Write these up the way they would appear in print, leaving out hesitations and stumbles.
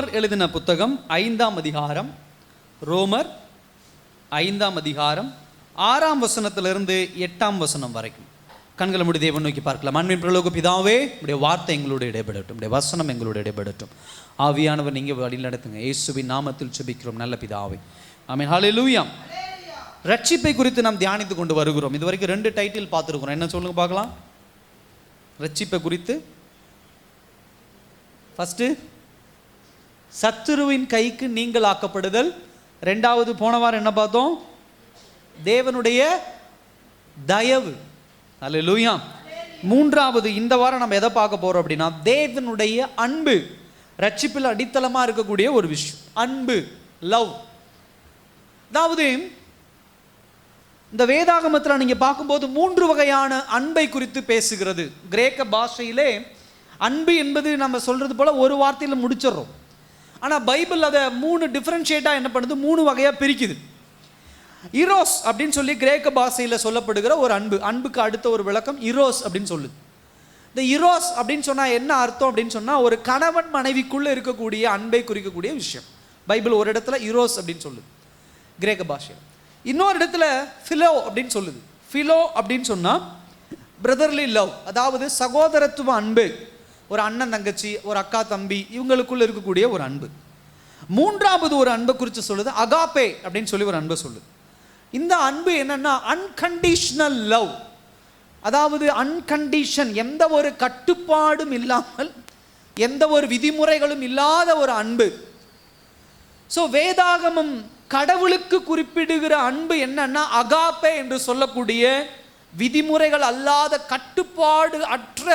ரோமர் எழுதின புத்தகம் 5ஆம் அதிகாரம், ரோமர் 5ஆம் அதிகாரம் 6ஆம் வசனத்திலிருந்து 8ஆம் வசனம் வரைக்கும் கண்களை மூடி தேவன் நோக்கி பார்க்கலாம். அன்பின் பரலோக பிதாவே, உடைய வார்த்தை எங்களோடு இடைபெடட்டும், உடைய வசனம் எங்களோடு இடைபெடட்டும். ஆவியானவர் நீங்க வழி நடத்துங்க. இயேசுவின் நாமத்தில் ஜெபிக்கிறோம் நல்ல பிதாவே, ஆமென். ஹல்லேலூயா. ரட்சிப்பை குறித்து நாம் தியானித்து கொண்டு வருகிறோம். இதுவரைக்கும் 2 டைட்டில் பார்த்துருக்கிறோம். என்ன சொல்லுங்க பார்க்கலாம். ரட்சிப்பை குறித்து ஃபர்ஸ்ட் சத்துருவின் கைக்கு நீங்கள் ஆக்கப்படுதல். 2வது போன வாரம் என்ன பார்த்தோம்? தேவனுடைய தயவு. அல்லேலூயா. 3வது இந்த வாரம் நம்ம எதை பார்க்க போறோம் அப்படின்னா, தேவனுடைய அன்பு. ரட்சிப்பில் அடித்தளமா இருக்கக்கூடிய ஒரு விஷயம் அன்பு, லவ். அதாவது இந்த வேதாகமத்தில் நீங்க பார்க்கும்போது 3 வகையான அன்பை குறித்து பேசுகிறது. கிரேக்க பாஷையிலே அன்பு என்பது நம்ம சொல்றது போல ஒரு வார்த்தையில் முடிச்சிடறோம். ஆனால் பைபிள் அதை 3 டிஃபரன்ஷியேட்டாக என்ன பண்ணுது, 3 வகையாக பிரிக்குது. இரோஸ் அப்படின்னு சொல்லி கிரேக்க பாஷையில் சொல்லப்படுகிற ஒரு அன்பு. அன்புக்கு அடுத்த ஒரு விளக்கம் இரோஸ் அப்படின்னு சொல்லுது. இந்த இரோஸ் அப்படின்னு சொன்னால் என்ன அர்த்தம் அப்படின்னு சொன்னால், ஒரு கணவன் மனைவிக்குள்ளே இருக்கக்கூடிய அன்பை குறிக்கக்கூடிய விஷயம். பைபிள் ஒரு இடத்துல இரோஸ் அப்படின்னு சொல்லுது கிரேக்க பாஷையில். இன்னொரு இடத்துல ஃபிலோ அப்படின்னு சொல்லுது. ஃபிலோ அப்படின்னு சொன்னால் பிரதர்லி லவ், அதாவது சகோதரத்துவ அன்பு. ஒரு அண்ணன் தங்கச்சி, ஒரு அக்கா தம்பி, இவங்களுக்குள்ள இருக்கக்கூடிய ஒரு அன்பு. 3வது ஒரு அன்பை குறித்து சொல்லுது, அகாப்பே அப்படின்னு சொல்லி ஒரு அன்பை சொல்லுது. இந்த அன்பு என்னன்னா அன்கண்டிஷனல் லவ், அதாவது அன்கண்டிஷன், எந்த ஒரு கட்டுப்பாடும் இல்லாமல், எந்த ஒரு விதிமுறைகளும் இல்லாத ஒரு அன்பு. ஸோ வேதாகமம் கடவுளுக்கு குறிப்பிடுகிற அன்பு என்னன்னா அகாப்பே என்று சொல்லக்கூடிய விதிமுறைகள் அல்லாத, கட்டுப்பாடு அற்ற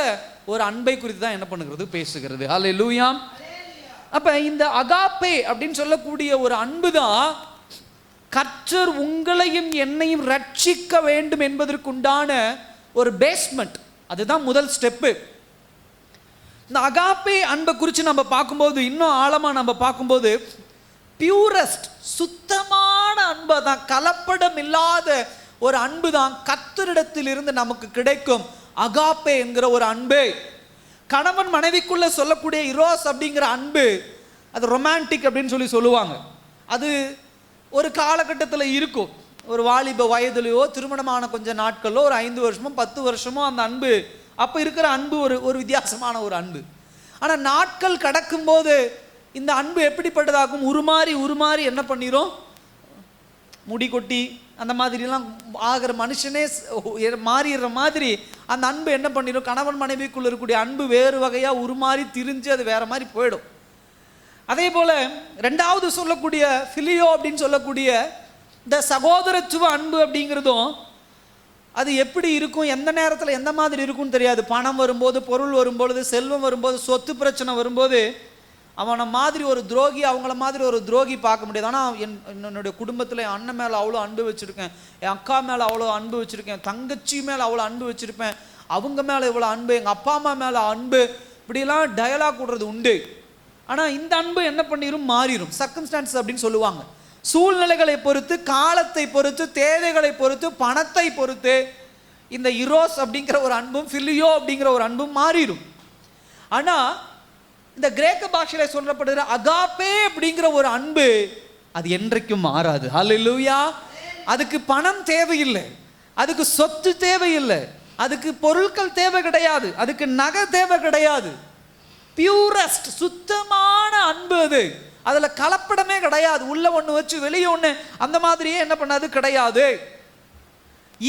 ஒரு அன்பை குறித்து தான் என்ன பண்ணுகிறது, பேசுகிறது. ஹல்லேலூயா. அப்ப இந்த அகாப்பே அப்படின்னு சொல்லக்கூடிய ஒரு அன்பு தான் கர்த்தர் உங்களையும் என்னையும் ரட்சிக்க வேண்டும் என்பதற்குண்டான ஒரு பேஸ்மெண்ட். அதுதான் முதல் ஸ்டெப்பு. இந்த அகாப்பே அன்பை குறித்து நம்ம பார்க்கும்போது, இன்னும் ஆழமா நம்ம பார்க்கும்போது, பியூரஸ்ட், சுத்தமான அன்பை தான், கலப்படம் இல்லாத ஒரு அன்பு தான் கர்த்தரிடத்தில் இருந்து நமக்கு கிடைக்கும் அகாப்பே என்கிற ஒரு அன்பு. கணவன் மனைவிக்குள்ள சொல்லக்கூடிய இரோஸ் அப்படிங்கிற அன்பு, அது ரொமான்டிக் அப்படின்னு சொல்லி சொல்லுவாங்க. அது ஒரு காலகட்டத்தில் இருக்கும். ஒரு வாலிப வயதுலையோ, திருமணமான கொஞ்ச நாட்களோ, ஒரு 5 வருஷமோ 10 வருஷமோ அந்த அன்பு, அப்போ இருக்கிற அன்பு ஒரு வித்தியாசமான ஒரு அன்பு. ஆனால் நாட்கள் கடக்கும்போது இந்த அன்பு எப்படிப்பட்டதாகும், உருமாறி என்ன பண்ணிரும், முடி கொட்டி அந்த மாதிரிலாம் ஆகிற, மனுஷனே மாறிடுற மாதிரி அந்த அன்பு என்ன பண்ணிடும், கணவன் மனைவிக்குள்ள இருக்கக்கூடிய அன்பு வேறு வகையாக உருமாறி திரிஞ்சு அது வேற மாதிரி போயிடும். அதே போல 2வது சொல்லக்கூடிய ஃபிலியோ அப்படின்னு சொல்லக்கூடிய இந்த சகோதரத்துவ அன்பு அப்படிங்கிறதும், அது எப்படி இருக்கும், எந்த நேரத்தில் எந்த மாதிரி இருக்கும்னு தெரியாது. பணம் வரும்போது, பொருள் வரும்பொழுது, செல்வம் வரும்போது, சொத்து பிரச்சனை வரும்போது, அவனை மாதிரி ஒரு துரோகி, அவங்கள மாதிரி ஒரு துரோகி பார்க்க முடியாது. ஆனால் என்னுடைய குடும்பத்தில் என் அண்ணன் மேலே அவ்வளோ அன்பு வச்சுருக்கேன், என் அக்கா மேலே அவ்வளோ அன்பு வச்சுருக்கேன், தங்கச்சி மேலே அவ்வளோ அன்பு வச்சுருப்பேன், அவங்க மேலே இவ்வளோ அன்பு, எங்கள் அப்பா அம்மா மேலே அன்பு, இப்படிலாம் டயலாக் விடுறது உண்டு. ஆனால் இந்த அன்பு என்ன பண்ணிடும், மாறிடும். சர்க்கம்ஸ்டான்ஸ் அப்படின்னு சொல்லுவாங்க. சூழ்நிலைகளை பொறுத்து, காலத்தை பொறுத்து, தேவைகளை பொறுத்து, பணத்தை பொறுத்து இந்த இரோஸ் அப்படிங்கிற ஒரு அன்பும் ஃபிலியோ அப்படிங்கிற ஒரு அன்பும் மாறிடும். ஆனால் இந்த கிரேக்க பாஷையில சொல்லப்படுகிற அகாப்பே அப்படிங்கிற ஒரு அன்பு, அது என்றைக்கும் மாறாது. ஹல்லேலூயா. அதுக்கு பணம் தேவையில்லை, அதுக்கு சொத்து தேவையில்லை, அதுக்கு பொருட்கள் தேவை கிடையாது, அதுக்கு நகை தேவை கிடையாது. பியூரஸ்ட், சுத்தமான அன்பு அது. அதுல கலப்படமே கிடையாது. உள்ள ஒன்று வச்சு வெளியே ஒன்று அந்த மாதிரியே என்ன பண்ணாது, கிடையாது.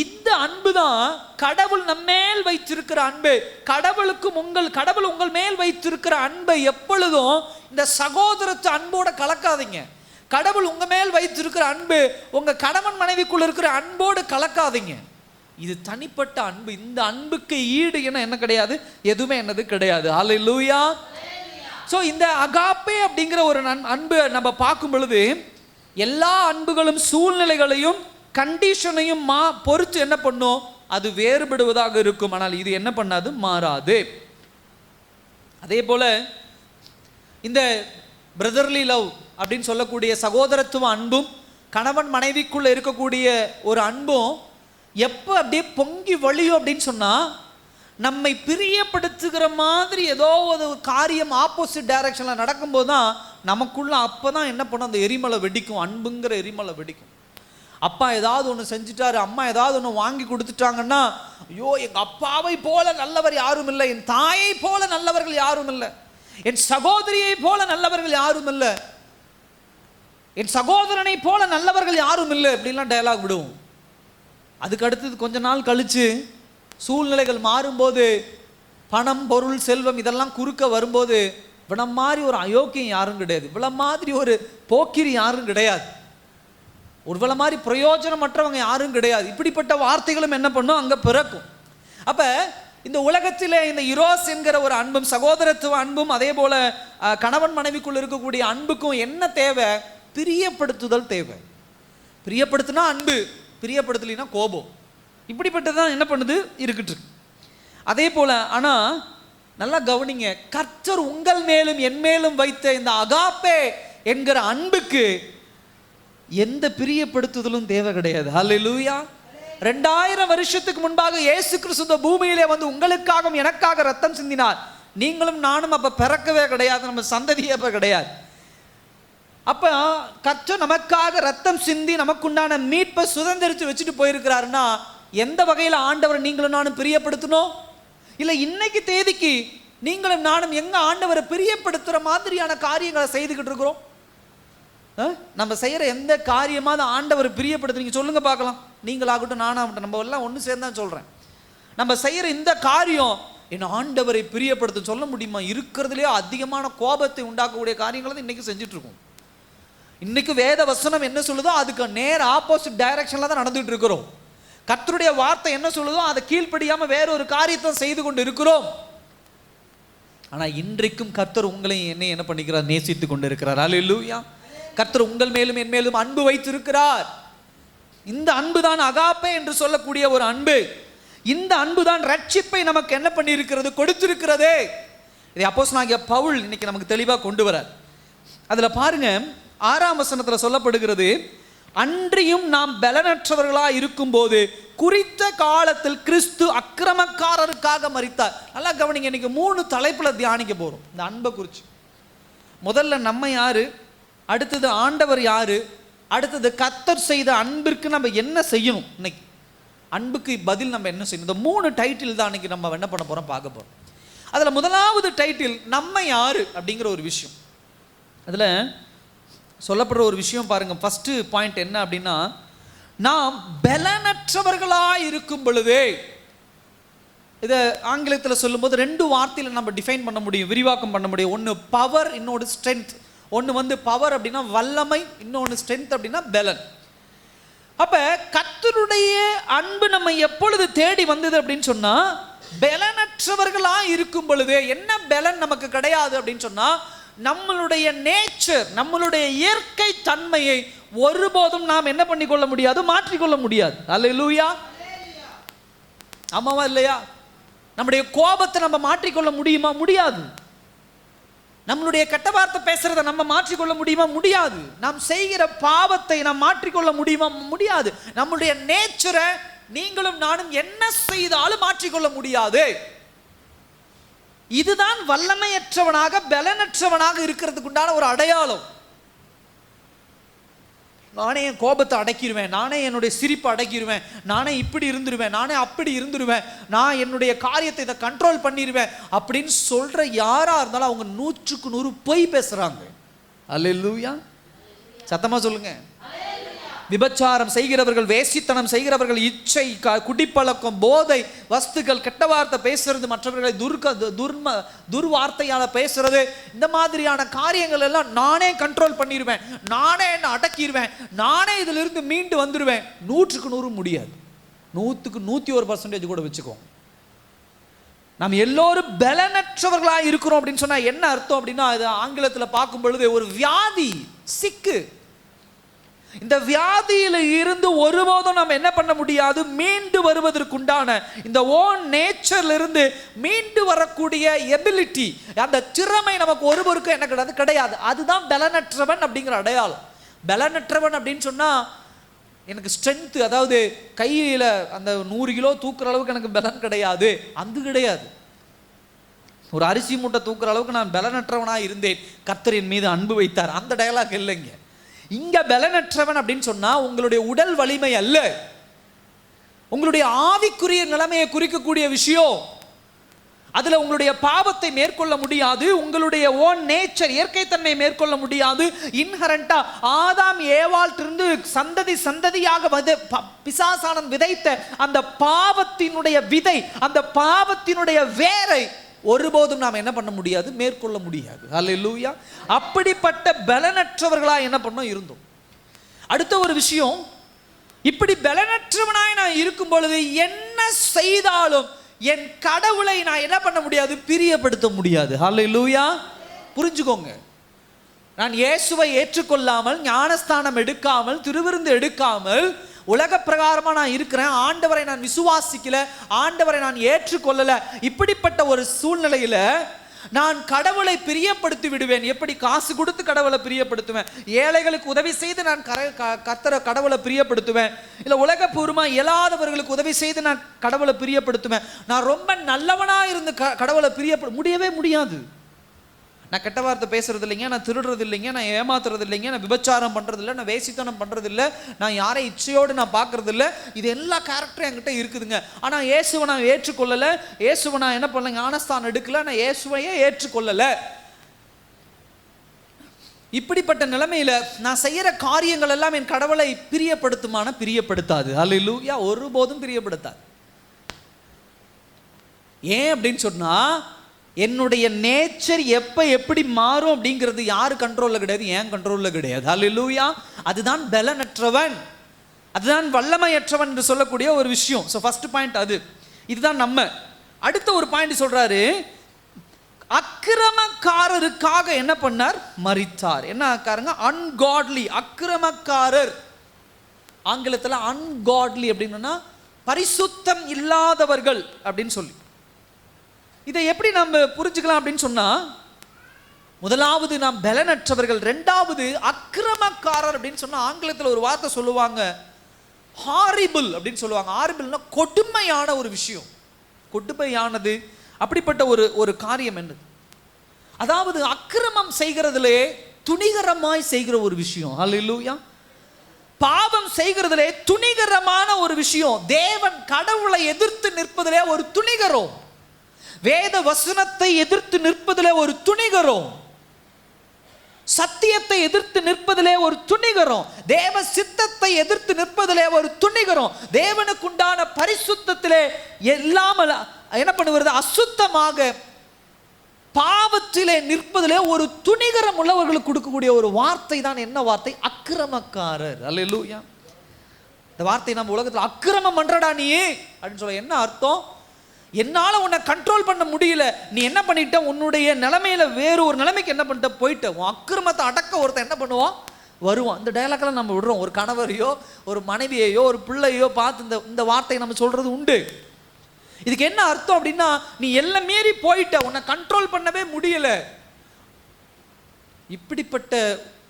இந்த அன்பு தான் கடவுள் நம்மேல் வைத்திருக்கிற அன்பு. கடவுள் உங்கள் மேல் வைத்திருக்கிற அன்பை எப்பொழுதும் இந்த சகோதரத்து அன்போட கலக்காதீங்க. கடவுள் உங்க மேல் வைத்திருக்கிற அன்பு உங்க கணவன் மனைவிக்குள்ள இருக்கிற அன்போடு கலக்காதீங்க. இது தனிப்பட்ட அன்பு. இந்த அன்புக்கு ஈடு என்ன கிடையாது, எதுவுமே என்னது கிடையாது. ஹல்லேலூயா. ஸோ இந்த அகாப்பே அப்படிங்கிற ஒரு அன்பு நம்ம பார்க்கும் பொழுது, எல்லா அன்புகளும் சூழ்நிலைகளையும் கண்டிஷனையும் பொறுத்து என்ன பண்ணும், அது வேறுபடுவதாக இருக்கும். ஆனால் இது என்ன பண்ணாது, மாறாது. அதே போல இந்த பிரதர்லி லவ் அப்படின்னு சொல்லக்கூடிய சகோதரத்துவ அன்பும், கணவன் மனைவிக்குள்ள இருக்கக்கூடிய ஒரு அன்பும் எப்போ அப்படியே பொங்கி வழியும் அப்படின்னு சொன்னா, நம்மை பிரியப்படுத்துகிற மாதிரி ஏதோ ஒரு காரியம் ஆப்போசிட் டைரக்ஷனில் நடக்கும்போது தான் நமக்குள்ள அப்போ தான் என்ன பண்ணும், அந்த எரிமலை வெடிக்கும், அன்புங்கிற எரிமலை வெடிக்கும். அப்பா ஏதாவது ஒன்று செஞ்சுட்டாரு, அம்மா ஏதாவது ஒன்று வாங்கி கொடுத்துட்டாங்கன்னா, ஐயோ எங்கள் அப்பாவை போல நல்லவர் யாரும் இல்லை, என் தாயை போல நல்லவர்கள் யாரும் இல்லை, என் சகோதரியை போல நல்லவர்கள் யாரும் இல்லை, என் சகோதரனை போல நல்லவர்கள் யாரும் இல்லை, இப்படிலாம் டயலாக் விடுவோம். அதுக்கு அடுத்தது கொஞ்ச நாள் கழிச்சு சூழ்நிலைகள் மாறும்போது, பணம் பொருள் செல்வம் இதெல்லாம் குறுக்க வரும்போது, இவன மாதிரி ஒரு அயோக்கியம் யாரும் கிடையாது, இவ்வளோ மாதிரி ஒரு போக்கிரி யாரும் கிடையாது, ஒருவேளை மாதிரி பிரயோஜனமற்றவங்க யாரும் கிடையாது, இப்படிப்பட்ட வார்த்தைகளும் என்ன பண்ணும் அங்கே பிறக்கும். அப்போ இந்த உலகத்திலே இந்த இரோஸ் என்கிற ஒரு அன்பும் சகோதரத்துவ அன்பும் அதே போல கணவன் மனைவிக்குள் இருக்கக்கூடிய அன்புக்கும் என்ன தேவை? பிரியப்படுத்துதல் தேவை. பிரியப்படுத்தினா அன்பு, பிரியப்படுத்தலைன்னா கோபம். இப்படிப்பட்டதான் என்ன பண்ணுது இருக்குட்டு. அதே போல ஆனால் நல்லா கவனிங்க, கர்த்தர் உங்கள் மேலும் என் மேலும் வைத்த இந்த அகாப்பே என்கிற அன்புக்கு எந்த பிரியப்படுத்துதலும் தேவை கிடையாது. ஹல்லேலூயா. 2000 வருஷத்துக்கு முன்பாக இயேசு கிறிஸ்து இந்த பூமியிலே வந்து உங்களுக்காகவும் எனக்காக ரத்தம் சிந்தினார். நீங்களும் நானும் அப்ப பிறக்கவே கிடையாது, நம்ம சந்ததியே அப்ப கிடையாது. அப்ப கர்த்தர் நமக்காக ரத்தம் சிந்தி நமக்குண்டான மீட்பை சுதந்திரித்து வச்சுட்டு போயிருக்கிறாருன்னா, எந்த வகையில் ஆண்டவர் நீங்களும் நானும் பிரியப்படுத்தணும்? இல்லை இன்னைக்கு தேதிக்கு நீங்களும் நானும் எங்க ஆண்டவரை பிரியப்படுத்துற மாதிரியான காரியங்களை செய்துக்கிட்டு இருக்கிறோம்? நம்ம செய்யற எந்த காரியமாவது ஆண்டவர் பிரியப்படுத்துறீங்க சொல்லுங்க பார்க்கலாம். நீங்களாகட்டும் நானாகட்டும், நம்ம எல்லாம் ஒன்று சேர்ந்து தான் சொல்றேன். நம்ம செய்யற இந்த காரியம் என் ஆண்டவரை பிரியப்படுத்த சொல்ல முடியுமா? இருக்கிறதுலேயே அதிகமான கோபத்தை உண்டாக்கக்கூடிய காரியங்களை இன்னைக்கு செஞ்சுட்டு இருக்கோம். இன்னைக்கு வேத வசனம் என்ன சொல்லுதோ அதுக்கு நேர் ஆப்போசிட் டைரக்ஷன்ல தான் நடந்துட்டு இருக்கிறோம். கர்த்தருடைய வார்த்தை என்ன சொல்லுதோ அதை கீழ்ப்படியாம வேற ஒரு காரியத்தை செய்து கொண்டு இருக்கிறோம். ஆனா இன்றைக்கும் கர்த்தர் உங்களையும் என்னை என்ன பண்ணிக்கிறார்? நேசித்து கொண்டு இருக்கிறார். அல்லேலூயா. கர்த்தர் உங்கள் மேலும் என் மேலும் அன்பு வைத்திருக்கிறார். இந்த அன்பு தான் அகாப்பே என்று சொல்லக்கூடிய ஒரு அன்பு. இந்த அன்பு தான் ரட்சிப்பை நமக்கு என்ன பண்ணி இருக்கிறது? கொடுத்திருக்கிறது. இதை அப்போஸ்தலனாகிய பவுல் இன்னைக்கு நமக்கு தெளிவாக கொண்டு வரார். அதுல பாருங்க, 6ஆம் வசனத்துல சொல்லப்படுகிறது, அன்றியும் நாம் பலனற்றவர்களாக இருக்கும்போது குறித்த காலத்தில் கிறிஸ்து அக்கிரமக்காரருக்காக மரித்தார். நல்லா கவனிங்க, இன்னைக்கு 3 தலைப்புல தியானிக்க போறோம் இந்த அன்பை குறித்து. முதல்ல நம்ம யாரு, அடுத்தது ஆண்டவர் யாரு, அடுத்தது கர்த்தர் செய்த அன்பிற்கு நம்ம என்ன செய்யணும், இன்னைக்கு அன்புக்கு பதில் நம்ம என்ன செய்யணும். இந்த 3 டைட்டில் தான் இன்னைக்கு நம்ம என்ன பண்ண போறோம், பார்க்க போறோம். அதுல முதலாவது டைட்டில் நம்ம யாரு அப்படிங்கிற ஒரு விஷயம். அதுல சொல்லப்படுற ஒரு விஷயம் பாருங்க. ஃபர்ஸ்ட் பாயிண்ட் என்ன அப்படின்னா, நாம் பலனற்றவர்களாய் இருக்கும் பொழுதே, இதை ஆங்கிலத்தில் சொல்லும்போது 2 வார்த்தையில் நம்ம டிஃபைன் பண்ண முடியும், விரிவாக்கம் பண்ண முடியும். ஒன்று பவர், இன்னொன்று ஸ்ட்ரென்த். ஒன்று வந்து பவர் அப்படின்னா வல்லமை, இன்னொன்று ஸ்ட்ரென்த் அப்படின்னா பலன். அப்ப கர்த்தருடைய அன்பு நம்ம எப்பொழுது தேடி வந்தது அப்படின்னு சொன்னா, பலனற்றவர்களாக இருக்கும் பொழுதே. என்ன பலன் நமக்கு கிடையாது அப்படின்னு சொன்னா, நம்மளுடைய நேச்சர், நம்மளுடைய இயற்கை தன்மையை ஒருபோதும் நாம் என்ன பண்ணிக்கொள்ள முடியாது, மாற்றிக்கொள்ள முடியாது. அல்லேலூயா. ஆமாவா இல்லையா? நம்முடைய கோபத்தை நம்ம மாற்றிக்கொள்ள முடியுமா? முடியாது. நம்மளுடைய கெட்ட வார்த்தை பேசுறதை நம்ம மாற்றிக்கொள்ள முடியுமா? முடியாது. நாம் செய்கிற பாவத்தை நாம் மாற்றிக்கொள்ள முடியுமா? முடியாது. நம்மளுடைய நேச்சரை நீங்களும் நானும் என்ன செய்தாலும் மாற்றிக்கொள்ள முடியாது. இதுதான் வல்லமையற்றவனாக பலனற்றவனாக இருக்கிறதுக்கு உண்டான ஒரு அடையாளம். நானே என் கோபத்தை அடக்கிடுவேன், நானே என்னுடைய சிரிப்பை அடக்கிடுவேன், நானே இப்படி இருந்துருவேன், நானே அப்படி இருந்துருவேன், நான் என்னுடைய காரியத்தை இதை கண்ட்ரோல் பண்ணிடுவேன் அப்படின்னு சொல்ற யாரா இருந்தாலும் அவங்க 100க்கு 100 பொய் பேசுறாங்க. அல்லேலூயா. சத்தமா சொல்லுங்க. விபச்சாரம் செய்கிறவர்கள், வேசித்தனம் செய்கிறவர்கள், இச்சை, குடிப்பழக்கம், போதை வஸ்துகள், கெட்ட வார்த்தை பேசுறது, மற்றவர்களை துர்வார்த்தையால பேசுறது, இந்த மாதிரியான காரியங்கள் எல்லாம் நானே கண்ட்ரோல் பண்ணிடுவேன், நானே என்ன அடக்கிடுவேன், நானே இதுல இருந்து மீண்டு வந்துடுவேன். 100க்கு 100 முடியாது. 100க்கு 101% கூட வச்சுக்கோ. நாம் எல்லோரும் பலனற்றவர்களாக இருக்கிறோம் அப்படின்னு சொன்னா என்ன அர்த்தம் அப்படின்னா, இது ஆங்கிலத்தில் பார்க்கும் பொழுது ஒரு வியாதி, சிக்கு. இந்த வியாதியில இருந்து ஒருபோதும் நாம் என்ன பண்ண முடியாது, மீண்டு வருவதற்குண்டான இந்த ஓன் நேச்சர்ல இருந்து மீண்டு வரக்கூடிய எபிலிட்டி, அந்த திறமை நமக்கு ஒருவருக்கும் என்ன கிடையாது. அதுதான் பலனற்றவன் அப்படிங்கிற அடையாளம். பலனற்றவன் அப்படின்னு சொன்னா எனக்கு ஸ்ட்ரென்த்து, அதாவது கையில் அந்த 100 கிலோ தூக்குற அளவுக்கு எனக்கு பலன் கிடையாது, அது கிடையாது. ஒரு அரிசி மூட்டை தூக்குற அளவுக்கு நான் பலனற்றவனாக இருந்தேன், கர்த்தர் என் மீது அன்பு வைத்தார், அந்த டயலாக் இல்லைங்க. இங்க பலனற்றவன் அப்படின்னு சொன்னா உங்களுடைய உடல் வலிமை அல்ல, உங்களுடைய ஆவிக்குரிய நிலைமையை குறிக்கக்கூடிய விஷயம். அதுல உங்களுடைய பாவத்தை மேற்கொள்ள முடியாது, உங்களுடைய ஓன் நேச்சர் இயற்கைத்தன்மை மேற்கொள்ள முடியாது. இன்ஹரண்டா ஆதாம் ஏவாளிலிருந்து சந்ததி சந்ததியாக பிசாசானன் விதைத்த அந்த பாவத்தினுடைய விதை, அந்த பாவத்தினுடைய வேரை ஒருபோதும் நாம் என்ன பண்ண முடியாது, மேற்கொள்ள முடியாது. அல்லேலூயா. அப்படிப்பட்ட பலனற்றவர்களா என்ன பண்ணோம் இருந்தோம். அடுத்த ஒரு விஷயம், இப்படி பலனற்றவனாய் நான் இருக்கும் பொழுது என்ன செய்தாலும் என் கடவுளை நான் என்ன பண்ண முடியாது, பிரியப்படுத்த முடியாது. அல்லேலூயா. புரிஞ்சுக்கோங்க, நான் இயேசுவை ஏற்றுக்கொள்ளாமல், ஞானஸ்தானம் எடுக்காமல், திருவிருந்து எடுக்காமல், உலக பிரகாரமா நான் இருக்கிறேன், ஆண்டவரை நான் விசுவாசிக்கல, ஆண்டவரை நான் ஏற்றுக்கொள்ளல, இப்படிப்பட்ட ஒரு சூழ்நிலையில நான் கடவுளை பிரியப்படுத்தி விடுவேன். எப்படி? காசு கொடுத்து கடவுளை பிரியப்படுத்துவேன், ஏழைகளுக்கு உதவி செய்து நான் கடவுளை பிரியப்படுத்துவேன், இல்லை உலக பூர்வமா இயலாதவர்களுக்கு உதவி செய்து நான் கடவுளை பிரியப்படுத்துவேன். நான் ரொம்ப நல்லவனா இருந்து கடவுளை முடியவே முடியாது. நான் கெட்ட வார்த்தை பேசுறது இல்லைங்க, நான் திருடுறது இல்லைங்க, நான் ஏமாத்துறது இல்லைங்க, நான் விபச்சாரம் பண்றது இல்லை, நான் வேசித்தனம் பண்றது இல்லை, நான் யாரை இச்சையோடு நான் பார்க்கறது இல்லை, இது எல்லா கேரக்டரும் என்கிட்ட இருக்குதுங்க. ஆனால் இயேசுவை நான் ஏற்றுக்கொள்ளலை, இயேசுவை நான் என்ன பண்ணல, ஞானஸ்தானம் எடுக்கல, நான் இயேசுவையே ஏற்றுக்கொள்ளலை. இப்படிப்பட்ட நிலைமையில நான் செய்யற காரியங்கள் எல்லாம் என் கடவுளை பிரியப்படுத்துமான? பிரியப்படுத்தாது. அல்லேலூயா. ஒருபோதும் பிரியப்படுத்தாது. ஏன் அப்படின்னு சொன்னா, என்னுடைய நேச்சர் எப்போ எப்படி மாறும் அப்படிங்கிறது யார் கண்ட்ரோலில் கிடையாது, ஏன் கண்ட்ரோலில் கிடையாது. அல்லேலூயா. அதுதான் பலனற்றவன், அதுதான் வல்லமையற்றவன் என்று சொல்லக்கூடிய ஒரு விஷயம். ஸோ ஃபர்ஸ்ட் பாயிண்ட் அது. இதுதான் நம்ம. அடுத்த ஒரு பாயிண்ட் சொல்றாரு, அக்கிரமக்காரருக்காக என்ன பண்ணார், மரித்தார். என்ன ஆக்காருங்க, அன்காட்லி, அக்கிரமக்காரர். ஆங்கிலத்தில் அன்காட்லி அப்படின்னா பரிசுத்தம் இல்லாதவர்கள் அப்படின்னு சொல்லி. இதை எப்படி நம்ம புரிஞ்சுக்கலாம் அப்படின்னு சொன்னா, முதலாவது நாம் பலனற்றவர்கள், ரெண்டாவது அக்கிரமக்காரர் அப்படின்னு சொன்னா ஆங்கிலத்தில் ஒரு வார்த்தை சொல்லுவாங்க, ஹாரிபிள் அப்படின்னு சொல்லுவாங்க. ஹாரிபிள்னா கொடுமையான ஒரு விஷயம், கொடுமையானது. அப்படிப்பட்ட ஒரு காரியம் என்னது, அதாவது அக்கிரமம் செய்கிறதுலே துணிகரமாய் செய்கிற ஒரு விஷயம். அல்லேலூயா. பாவம் செய்கிறதுலே துணிகரமான ஒரு விஷயம். தேவன் கடவுளை எதிர்த்து நிற்பதிலே ஒரு துணிகரம், வேத வசனத்தை எதிர்த்து நிற்பதிலே ஒரு துணிகரம், சத்தியத்தை எதிர்த்து நிற்பதிலே ஒரு துணிகரம், தேவ சித்தத்தை எதிர்த்து நிற்பதிலே ஒரு துணிகரம், தேவனுக்குண்டான பரிசுத்தத்திலே இல்லாமல் என்ன பண்ணுவது, அசுத்தமாக பாவத்திலே நிற்பதிலே ஒரு துணிகரம் உள்ளவர்களுக்கு கொடுக்கக்கூடிய ஒரு வார்த்தை தான் என்ன வார்த்தை, அக்கிரமக்காரர். அல்லேலூயா. இந்த வார்த்தை நம்ம உலகத்தில் அக்கிரமம் பண்றடா நீ அப்படின்னு சொல்ல என்ன அர்த்தம், என்னால் உன்னை கண்ட்ரோல் பண்ண முடியல, நீ என்ன பண்ணிட்ட, உன்னுடைய நிலைமையில வேறு ஒரு நிலைமைக்கு என்ன பண்ணிட்ட, போயிட்ட. உன் அக்கிரமத்தை அடக்க ஒருத்தன் என்ன பண்ணுவான், வருவான். இந்த டயலாக்லாம் நம்ம விடுறோம். ஒரு கணவரையோ ஒரு மனைவியையோ ஒரு பிள்ளையோ பார்த்து இந்த வார்த்தையை நம்ம சொல்றது உண்டு. இதுக்கு என்ன அர்த்தம் அப்படின்னா, நீ எல்லாம் மீறி போயிட்ட, உன்னை கண்ட்ரோல் பண்ணவே முடியல. இப்படிப்பட்ட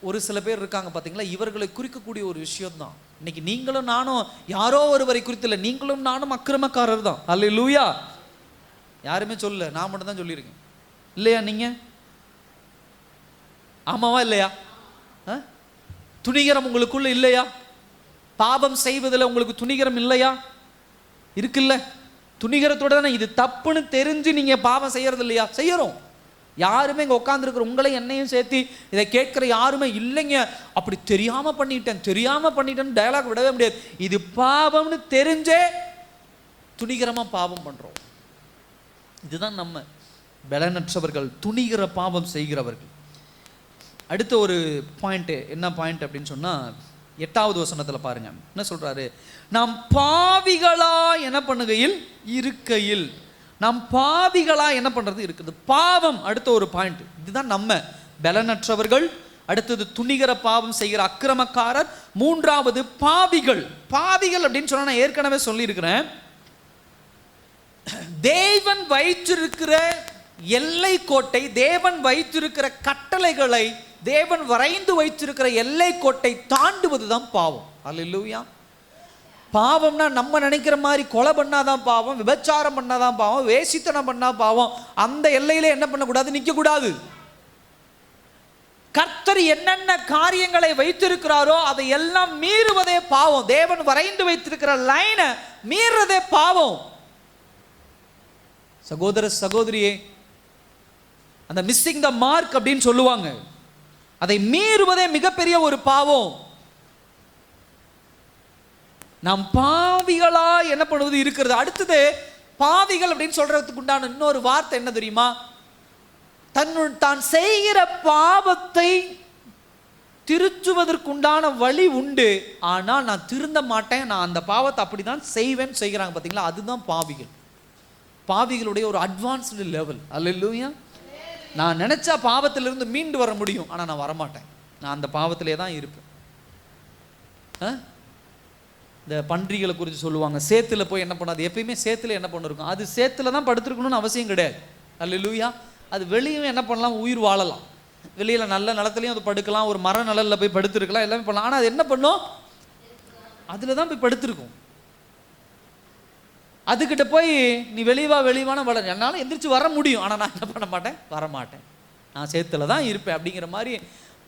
ஒரு சில பேர் இருக்காங்க பார்த்தீங்களா, இவர்களை குறிக்கக்கூடிய ஒரு விஷயம் தான் இன்னைக்கு நீங்களும் நானும், யாரோ ஒருவரை குறித்தில்லை, நீங்களும் நானும் அக்கிரமக்காரர் தான். அல்லேலூயா. யாருமே சொல்ல, நான் மட்டும் தான் சொல்லியிருக்கேன். இல்லையா? நீங்க ஆமாவா இல்லையா? துணிகரம் உங்களுக்குள்ள இல்லையா? பாவம் செய்வதில் உங்களுக்கு துணிகரம் இல்லையா? இருக்குல்ல. துணிகரத்தோட தானே, இது தப்புன்னு தெரிஞ்சு நீங்க பாவம் செய்யறது இல்லையா? செய்யறோம். யாருமே இங்கே உட்காந்துருக்கிற உங்களை என்னையும் சேர்த்து இதை கேட்குற யாருமே இல்லைங்க, அப்படி தெரியாமல் பண்ணிட்டேன்னு டயலாக் விடவே முடியாது. இது பாவம்னு தெரிஞ்சே துணிகரமாக பாவம் பண்ணுறோம். இதுதான் நம்ம பலனற்றவர்கள், துணிகர பாவம் செய்கிறவர்கள். அடுத்த ஒரு பாயிண்ட், என்ன பாயிண்ட் அப்படின்னு சொன்னால், 8வது வசனத்தில் பாருங்க என்ன சொல்றாரு, நாம் பாவிகளா என்ன பண்ணுகையில் இருக்கையில், நாம் பாவிகளா என்ன பண்றது இருக்குது, பாவம். அடுத்த ஒரு பாயிண்ட், இதுதான் நம்ம பலனற்றவர்கள். அடுத்தது துணிகர பாவம் செய்கிற அக்கிரமக்காரர். மூன்றாவது பாவிகள். பாவிகள் அப்படின்னு சொன்னா நான் ஏற்கனவே சொல்லி இருக்கிறேன், தேவன் வைத்திருக்கிற எல்லை கோட்டை, தேவன் வைத்திருக்கிற கட்டளைகளை, தேவன் வரைந்து வைத்திருக்கிற எல்லை கோட்டை தாண்டுவதுதான் பாவம். அல்லேலூயா. பாவம்னா நம்ம நினைக்கிற மாதிரி கொலை பண்ணாதான் பாவம், விபச்சாரம் பண்ணாதான் பாவம், வேசித்தனம் பண்ணா பாவம். அந்த எல்லையிலே என்ன பண்ணக்கூடாது, நிற்க கூடாது. கர்த்தர் என்னென்ன காரியங்களை வைத்திருக்கிறாரோ அதை எல்லாம் மீறுவதே பாவம். தேவன் வரைந்து வைத்திருக்கிற லைனை மீறுவதே பாவம். சகோதர சகோதரியே, அந்த மிஸ்ஸிங் த மார்க் அப்படின்னு சொல்லுவாங்க, அதை மீறுவதே மிகப்பெரிய ஒரு பாவம். நாம் பாவிகளா என்ன பண்ணுவது இருக்கிறது. அடுத்தது பாவிகள் அப்படின்னு சொல்றதுக்கு உண்டான இன்னொரு வார்த்தை என்ன தெரியுமா? தான் செய்கிற பாவத்தை திருத்துவதற்குண்டான வழி உண்டு, ஆனால் நான் திருந்த மாட்டேன், நான் அந்த பாவத்தை அப்படிதான் செய்வேன் செய்கிறாங்க பார்த்தீங்களா, அதுதான் பாவிகள். பாவிகளுடைய ஒரு அட்வான்ஸ்டு லெவல். அல்லேலூயா. நான் நினைச்சா பாவத்திலிருந்து மீண்டு வர முடியும், ஆனால் நான் வரமாட்டேன், நான் அந்த பாவத்திலே தான் இருப்பேன். இந்த பன்றிகளை குறித்து சொல்லுவாங்க, சேத்துல போய் என்ன பண்ணாது, எப்பயுமே சேத்துல என்ன பண்ணிருக்கும், அது சேத்துல தான் படுத்திருக்கணும்னு அவசியம் கிடையாது. அல்லேலூயா. அது வெளியும் என்ன பண்ணலாம், உயிர் வாழலாம், வெளியில நல்ல நிலத்துலையும் அது படுக்கலாம், ஒரு மர நிழல்ல போய் படுத்திருக்கலாம், எல்லாமே பண்ணலாம். ஆனால் அது என்ன பண்ணும், அதுல தான் போய் படுத்திருக்கும். அதுக்கிட்ட போய் நீ வெளிவான வள, என்னால் எந்திரிச்சு வர முடியும், ஆனால் நான் என்ன பண்ண மாட்டேன், வரமாட்டேன், நான் சேத்துல தான் இருப்பேன் அப்படிங்கிற மாதிரி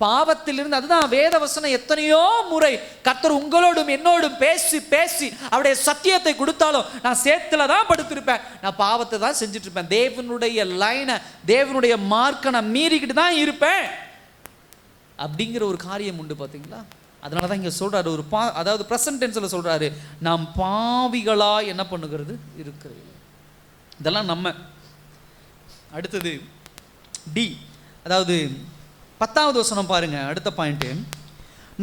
பாவத்திலிருந்து. அதுதான் வேத வசனம் எத்தனையோ முறை கர்த்தர் உங்களோடும் என்னோடும் பேசி பேசி அவருடைய சத்தியத்தை கொடுத்தாலும் நான் சேத்துல தான் படுத்திருப்பேன், நான் பாவத்தை தான் செஞ்சுட்டு இருப்பேன், தேவனுடைய லைனை தேவனுடைய மார்க்கை நான் மீறிக்கிட்டு தான் இருப்பேன் அப்படிங்கிற ஒரு காரியம் உண்டு பார்த்தீங்களா. அதனால தான் இங்கே சொல்றாரு, ஒரு அதாவது ப்ரெசன்ட் டென்ஸ்ல சொல்றாரு, நாம் பாவிகளா என்ன பண்ணுகிறது இருக்கிறது. இதெல்லாம் நம்ம. அடுத்தது டி, அதாவது 10வது வசனம் பாருங்க, அடுத்த பாயிண்ட்.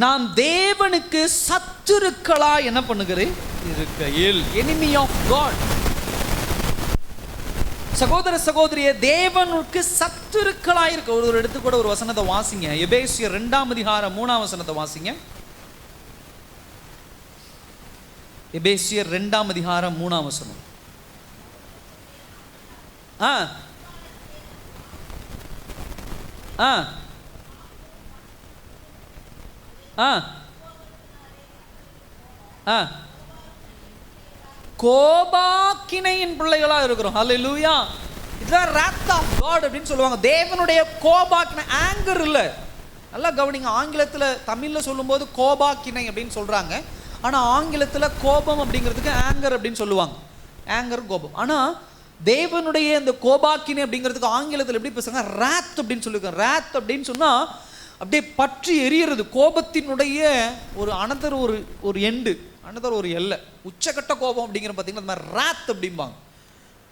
நாம் தேவனுக்கு சத்துருக்களா என்ன பண்ணுகிறது இருக்கையில், enemy of God. சகோதர சகோதரியே, தேவனுக்கு சத்துருக்களா இருக்க. ஒரு இடத்து கூட ஒரு வசனத்தை வாசிங்க, எபேசியர் 2ஆம் அதிகாரம் 3ஆம் வசனத்தை வாசிங்க. எபேசியர் 2ஆம் அதிகாரம் 3ஆம் வசனம். கோபாக்கினையின் பிள்ளைகளா இருக்கிறோம். ஹல்லேலூயா. இதுதான் wrath of God அப்படின்னு சொல்லுவாங்க. தேவனுடைய கோபாக்கினை, ஆங்கர் இல்ல. நல்லா கவனிங்க, ஆங்கிலத்தில் தமிழில் சொல்லும்போது கோபாக்கினை அப்படின்னு சொல்றாங்க, ஆனால் ஆங்கிலத்தில் கோபம் அப்படிங்கிறதுக்கு ஆங்கர் அப்படின்னு சொல்லுவாங்க. ஆங்கர், கோபம். ஆனால் தேவனுடைய இந்த கோபாக்கினை அப்படிங்கிறதுக்கு ஆங்கிலத்தில் எப்படி பேசுறாங்க, wrath அப்படின்னு சொல்லியிருக்காங்க. wrath அப்படின்னு சொன்னா அப்படியே பற்றி எரியறது, கோபத்தினுடைய ஒரு அனதர் ஒரு எண்டு, அனதர் ஒரு எல்லை, உச்சக்கட்ட கோபம் அப்படிங்கிற பார்த்தீங்கன்னா அந்த மாதிரி wrath அப்படிம்பாங்க.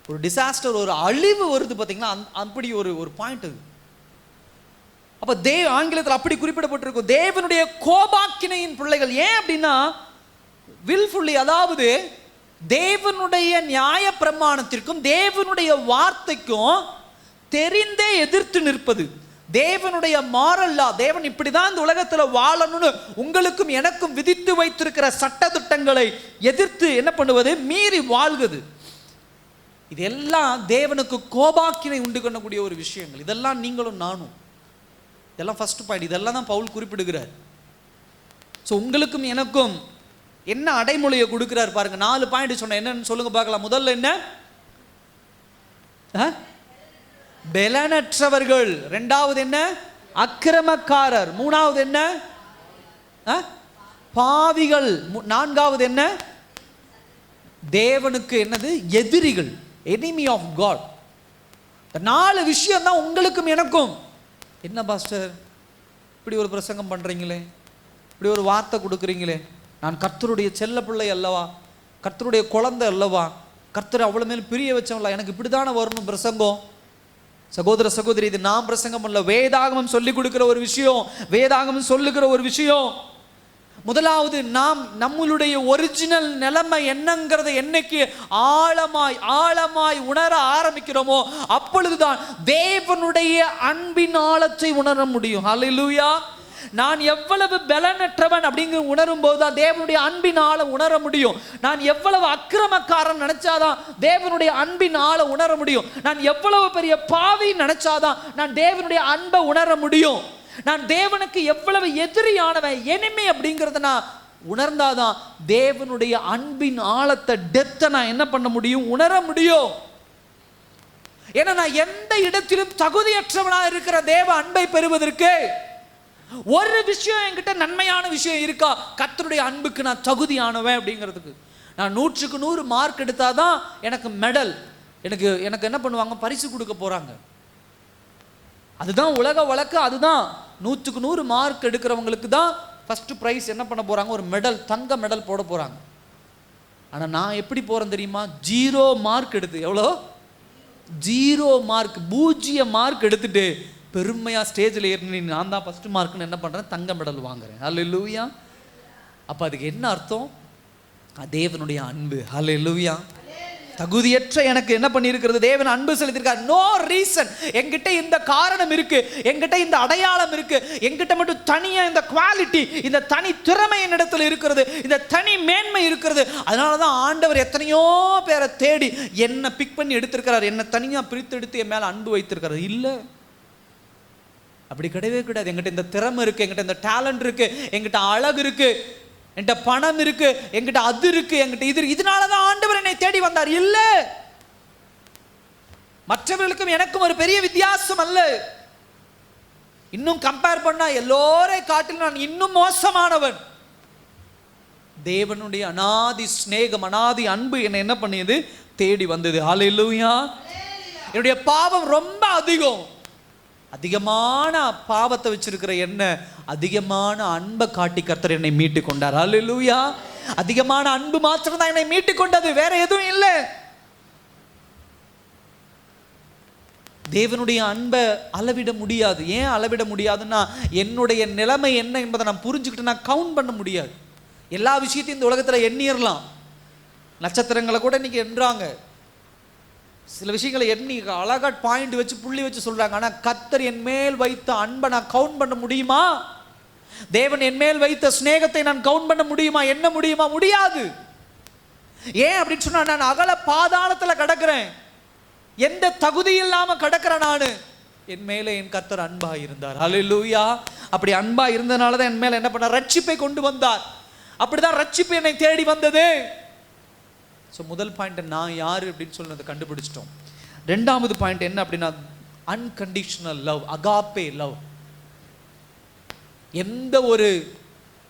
ஒரு டிசாஸ்டர், ஒரு அழிவு வருது பார்த்தீங்கன்னா, அப்படி ஒரு பாயிண்ட் அது. அப்போ ஆங்கிலத்தில் அப்படி குறிப்பிடப்பட்டிருக்கும், தேவனுடைய கோபாக்கினையின் பிள்ளைகள். ஏன் அப்படின்னா வில்ஃபுல்லி, அதாவது தேவனுடைய நியாய பிரமாணத்திற்கும் தேவனுடைய வார்த்தைக்கும் தெரிந்தே எதிர்த்து நிற்பது. தேவனுடைய மாரல் லா, தேவன் இப்படிதான் இந்த உலகத்தில் வாழணும்னு உங்களுக்கும் எனக்கும் விதித்து வைத்திருக்கிற சட்ட திட்டங்களை எதிர்த்து என்ன பண்ணுவது, மீறி வாழ்வது. இதெல்லாம் தேவனுக்கு கோபாக்கினை உண்டு பண்ணக்கூடிய ஒரு விஷயங்கள். இதெல்லாம் நீங்களும் நானும், இதெல்லாம் ஃபர்ஸ்ட் பாயிண்ட். இதெல்லாம் தான் பவுல் குறிப்பிடுகிறார். ஸோ உங்களுக்கும் எனக்கும் என்ன அடைமொழியை கொடுக்கிறார் பாருங்க. 4 பாயிண்ட் சொன்ன, என்னன்னு சொல்லுங்க பார்க்கலாம். முதல்ல என்ன, பெலனற்றவர்கள். 2வது என்ன, அக்கிரமக்காரர். 3வது என்ன, பாவிகள். 4வது என்ன, தேவனுக்கு என்னது, எதிரிகள், enemy of God. 4 விஷயம் தான் உங்களுக்கும் எனக்கும். என்ன பாஸ்டர் இப்படி ஒரு பிரசங்கம் பண்றீங்களே, இப்படி ஒரு வார்த்தை கொடுக்குறீங்களே, நான் கர்த்தருடைய செல்ல பிள்ளை அல்லவா, கர்த்தருடைய குழந்தை அல்லவா, கர்த்தர் அவ்வளவு மேல் பிரிய வச்சவங்களா, எனக்கு இப்படிதானே வரணும் பிரசங்கம். சகோதர சகோதரி, இது நாம் பிரசங்கம் அல்ல, வேதாகமம் சொல்லிக் கொடுக்கிற ஒரு விஷயம், வேதாகமம் சொல்லுகிற ஒரு விஷயம். முதலாவது, நாம் நம்மளுடைய ஒரிஜினல் நிலைமை என்னங்கிறத என்னைக்கு ஆழமாய் உணர ஆரம்பிக்கிறோமோ அப்பொழுதுதான் தேவனுடைய அன்பின் ஆழத்தை உணர முடியும். ஹல்லேலூயா. நான் எவ்வளவு பலனற்றவன் அப்படிங்கிற உணரும் போதுதான் தேவனுடைய அன்பின் ஆழம் உணர முடியும். நான் எவ்வளவு அக்கிரமக்காரன் நினைச்சாதான் தேவனுடைய அன்பின் ஆழம் உணர முடியும். நான் எவ்வளவு பெரிய பாவி நினைச்சாதான் நான் தேவனுடைய அன்பை உணர முடியும். நான் தேவனுக்கு எவ்வளவு எதிரியானவன், எனிமே அப்படிங்கிறத நான் உணர்ந்தாதான் தேவனுடைய அன்பின் ஆழத்தை, டெப்த்தை நான் என்ன பண்ண முடியும், உணர முடியும். ஏன்னா நான் எந்த இடத்திலும் தகுதியற்றவனாக இருக்கிற தேவ அன்பை பெறுவதற்கு ஒரு விஷயம் என்கிட்ட நன்மையான விஷயம் இருக்கா, கர்த்தருடைய அன்புக்கு நான் தகுதியானவன் அப்படிங்கிறதுக்கு. நான் 100க்கு 100 மார்க் எடுத்தாதான் எனக்கு மெடல், எனக்கு என்ன பண்ணுவாங்க, பரிசு கொடுக்க போறாங்க. அதுதான் உலக வழக்கு. அதுதான் 100க்கு 100 மார்க் எடுக்கிறவங்களுக்கு தான் ஃபர்ஸ்ட் பிரைஸ் என்ன பண்ண போறாங்க, ஒரு மெடல், தங்க மெடல் போட போறாங்க. ஆனா நான் எப்படி போறேன் தெரியுமா, 0 மார்க் எடுத்து, எவ்வளோ 0 மார்க், 0 மார்க் எடுத்துட்டு பெருமையா ஸ்டேஜில் ஏறி நான் தான் ஃபர்ஸ்ட் மார்க்னு என்ன பண்றேன், தங்க மெடல் வாங்குறேன். ஹல்லேலூயா. அப்ப அதுக்கு என்ன அர்த்தம், தேவனுடைய அன்பு. ஹல்லேலூயா. தகுதியற்ற எனக்கு என்ன பண்ணியிருக்கிறது, தேவன் அன்பு செலுத்தியிருக்கார். நோ ரீசன், என்கிட்ட இந்த காரணம் இருக்கு, என்கிட்ட இந்த அடையாளம் இருக்கு, என்கிட்ட மட்டும் தனியா இந்த குவாலிட்டி, இந்த தனி திறமை என்னிடத்தில் இருக்கிறது, இந்த தனி மேன்மை இருக்கிறது. அதனாலதான் ஆண்டவர் எத்தனையோ பேரை தேடி என்ன பிக் பண்ணி எடுத்திருக்கிறார், என்ன தனியா பிரித்து எடுத்து என் மேல அன்பு வைத்திருக்கிறார். இல்ல, அப்படி கிடையவே கிடையாது. என்கிட்ட இந்த திறமை இருக்கு, என்கிட்ட இந்த டேலண்ட் இருக்கு, என்கிட்ட அழகு இருக்கு, என்கிட்ட பணம் இருக்கு, என்கிட்ட அது இருக்கு, என்கிட்ட இது இருக்கு, இதனாலதான் ஆண்டவர் என்னை தேடி வந்தார். இல்ல, மற்றவர்களுக்கும் எனக்கும் ஒரு பெரிய வித்தியாசம் அல்ல. இன்னும் கம்பேர் பண்ணா எல்லோரை காட்டிலும் நான் இன்னும் மோசமானவன். தேவனுடைய அனாதி சிநேகம், அனாதி அன்பு என்னை என்ன பண்ணியது, தேடி வந்தது. ஹல்லேலூயா. என்னுடைய பாவம் ரொம்ப அதிகமான பாவத்தை வச்சிருக்கிற என்ன, அதிகமான அன்பை காட்டி கர்த்தர் என்னை மீட்டு கொண்டார். ஹல்லேலூயா. அதிகமான அன்பு மாத்திரம் தான் என்னை மீட்டு கொண்டது, வேற எதுவும் இல்லை. தேவனுடைய அன்பை அளவிட முடியாது. ஏன் அளவிட முடியாதுன்னா, என்னுடைய நிலைமை என்ன என்பதை நான் புரிஞ்சுக்கிட்டு நான் கவுண்ட் பண்ண முடியாது. எல்லா விஷயத்தையும் இந்த உலகத்தில் எண்ணிடலாம். நட்சத்திரங்களை கூட இன்னைக்கு எண்ணுறாங்க, சில விஷயங்களை எண்ணி அழகா பாயிண்ட் வச்சு புள்ளி வச்சு சொல்றாங்க. ஆனா கர்த்தர் என் மேல் வைத்த அன்பை நான் கவுண்ட் பண்ண முடியுமா? தேவன் என் மேல் வைத்த சிநேகத்தை நான் கவுண்ட் பண்ண முடியுமா, என்ன முடியுமா? முடியாது. ஏன் அப்படின்னு சொன்னா, நான் அகல பாதாளத்துல கிடக்கிறேன், எந்த தகுதி இல்லாம கிடக்கிறேன் நானு. என் மேல என் கர்த்தர் அன்பா இருந்தார். ஹல்லேலூயா. அப்படி அன்பா இருந்தனாலதான் என் மேல என்ன பண்ண, ரட்சிப்பை கொண்டு வந்தார். அப்படிதான் ரட்சிப்பு என்னை தேடி வந்தது. ஸோ முதல் பாயிண்ட் நான் யாரு அப்படின்னு சொன்னதை கண்டுபிடிச்சிட்டோம். ரெண்டாவது பாயிண்ட் என்ன அப்படின்னா, அன்கண்டிஷனல் லவ், அகாப்பே லவ். எந்த ஒரு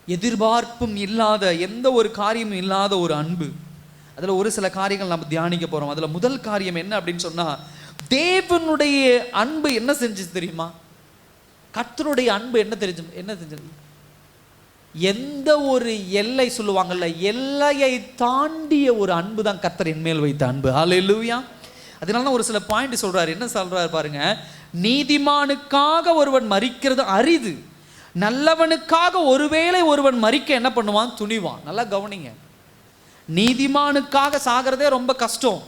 எதிர்பார்ப்பும் இல்லாத, எந்த ஒரு காரியமும் இல்லாத ஒரு அன்பு. அதில் ஒரு சில காரியங்கள் நம்ம தியானிக்க போறோம். அதில் முதல் காரியம் என்ன அப்படின்னு சொன்னா, தேவனுடைய அன்பு என்ன செஞ்சு தெரியுமா, கர்த்தருடைய அன்பு என்ன தெரிஞ்சது, எந்த ஒரு எல்லை சொல்லுவாங்கல்ல, எல்லையை தாண்டிய ஒரு அன்பு தான் கர்த்தர் என் மேல் வைத்த அன்பு. ஹல்லேலூயா. அதனால ஒரு சில பாயிண்ட் சொல்றாரு. என்ன சொல்றாரு பாருங்க, நீதிமானுக்காக ஒருவன் மரிக்கிறது அரிது, நல்லவனுக்காக ஒருவேளை ஒருவன் மரிக்க என்ன பண்ணுவான், துணிவான். நல்லா கவனிங்க, நீதிமானுக்காக சாகிறதே ரொம்ப கஷ்டம்,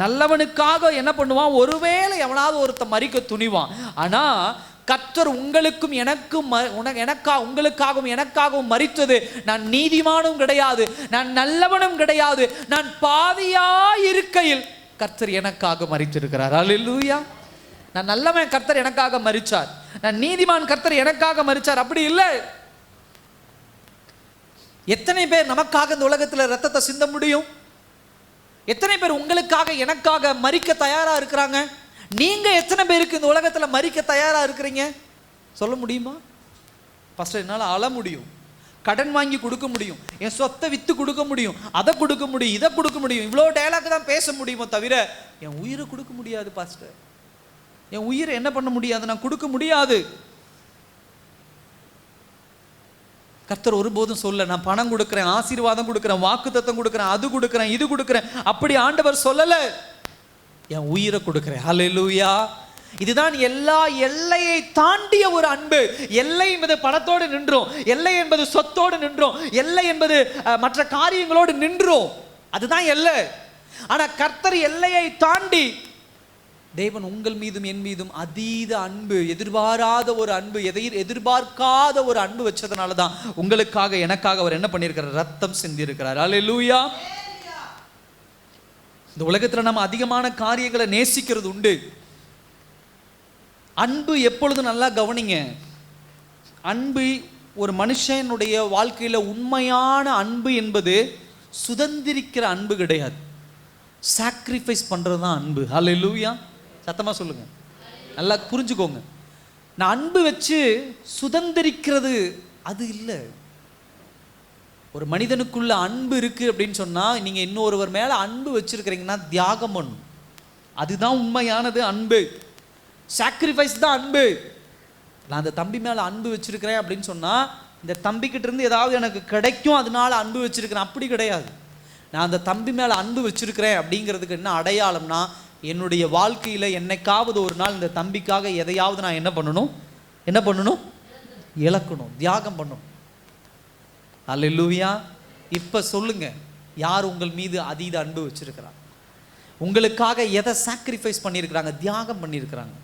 நல்லவனுக்காக என்ன பண்ணுவான், ஒருவேளை எவனாவது ஒருத்த மரிக்க துணிவான். ஆனா கர்த்தர் உங்களுக்கும் எனக்கும் உங்களுக்காகவும் எனக்காகவும் மரித்தது. நான் நீதிமானும் கிடையாது, நான் நல்லவனும் கிடையாது, நான் பாவியா இருக்கையில் கர்த்தர் எனக்காக மரித்திருக்கிறார். ஹல்லேலூயா. நான் நல்லவன், கர்த்தர் எனக்காக மரிச்சார். நான் நீதிமான், கர்த்தர் எனக்காக மரிச்சார். அப்படி இல்லை. எத்தனை பேர் நமக்காக இந்த உலகத்தில் ரத்தத்தை சிந்த முடியும்? எத்தனை பேர் உங்களுக்காக எனக்காக மரிக்க தயாரா இருக்கிறாங்க? நீங்க எத்தனை பேருக்கு இந்த உலகத்துல மரிக்க தயாரா இருக்கிறீங்க சொல்ல முடியுமா? ஃபர்ஸ்ட் என்னால அழ முடியும், கடன் வாங்கி கொடுக்க முடியும், என் சொத்தை வித்து கொடுக்க முடியும், அதை கொடுக்க முடியும், இதை கொடுக்க முடியும், இவ்வளோ டயலாக் தான் பேச முடியுமோ தவிர என் உயிரை கொடுக்க முடியாது. பாஸ்டர், என் உயிரை என்ன பண்ண முடியாது, நான் கொடுக்க முடியாது. கர்த்தர் ஒருபோதும் சொல்ல, நான் பணம் கொடுக்குறேன், ஆசீர்வாதம் கொடுக்குறேன், வாக்குத்தத்தம் கொடுக்குறேன், அது கொடுக்குறேன், இது கொடுக்குறேன், அப்படி ஆண்டவர் சொல்லல. என் உயிரை கொடுக்கிறேன். ஹல்லேலூயா. இதுதான் எல்லா எல்லையை தாண்டிய ஒரு அன்பு. எல்லை என்பது பணத்தோடு நின்றோம், எல்லை என்பது சொத்தோடு நின்றோம், எல்லை என்பது மற்ற காரியங்களோடு நின்றோம், அதுதான் எல்லை. ஆனா கர்த்தர் எல்லையை தாண்டி தேவன் உங்கள் மீதும் என் மீதும் அதீத அன்பு, எதிர்பாராத ஒரு அன்பு, எதிர்பார்க்காத ஒரு அன்பு வச்சதுனால தான் உங்களுக்காக எனக்காக அவர் என்ன பண்ணியிருக்கிறார், ரத்தம் சிந்தி இருக்கிறார். ஹல்லேலூயா. இந்த உலகத்துல நம்ம அதிகமான காரியங்களை நேசிக்கிறது உண்டு. அன்பு எப்பொழுதும் நல்லா கவனிங்க, அன்பு ஒரு மனுஷனுடைய வாழ்க்கையில் உண்மையான அன்பு என்பது சுதந்திரிக்கிற அன்பு கிடையாது, சாக்ரிஃபைஸ் பண்ணுறது தான் அன்பு. ஹல்லேலூயா, சத்தமாக சொல்லுங்கள், நல்லா புரிஞ்சுக்கோங்க. நான் அன்பு வச்சு சுதந்திரிக்கிறது அது இல்லை. ஒரு மனிதனுக்குள்ள அன்பு இருக்குது அப்படின்னு சொன்னால், நீங்கள் இன்னொருவர் மேலே அன்பு வச்சுருக்கிறீங்கன்னா தியாகம் பண்ணும், அதுதான் உண்மையானது அன்பு. சாக்ரிஃபைஸ் தான் அன்பு. நான் அந்த தம்பி மேலே அன்பு வச்சுருக்கிறேன் அப்படின்னு சொன்னால், இந்த தம்பிக்கிட்ட இருந்து ஏதாவது எனக்கு கிடைக்கும் அதனால அன்பு வச்சுருக்கிறேன், அப்படி கிடையாது. நான் அந்த தம்பி மேலே அன்பு வச்சுருக்கிறேன் அப்படிங்கிறதுக்கு என்ன அடையாளம்னா, என்னுடைய வாழ்க்கையில் என்னைக்காவது ஒரு நாள் இந்த தம்பிக்காக எதையாவது நான் என்ன பண்ணணும், இழக்கணும், தியாகம் பண்ணணும். அல்லேலூயா. இப்போ சொல்லுங்க, யார் உங்கள் மீது அதீத அன்பு வச்சிருக்கிறாங்க? உங்களுக்காக எதை சாக்ரிஃபைஸ் பண்ணியிருக்கிறாங்க, தியாகம் பண்ணியிருக்கிறாங்க?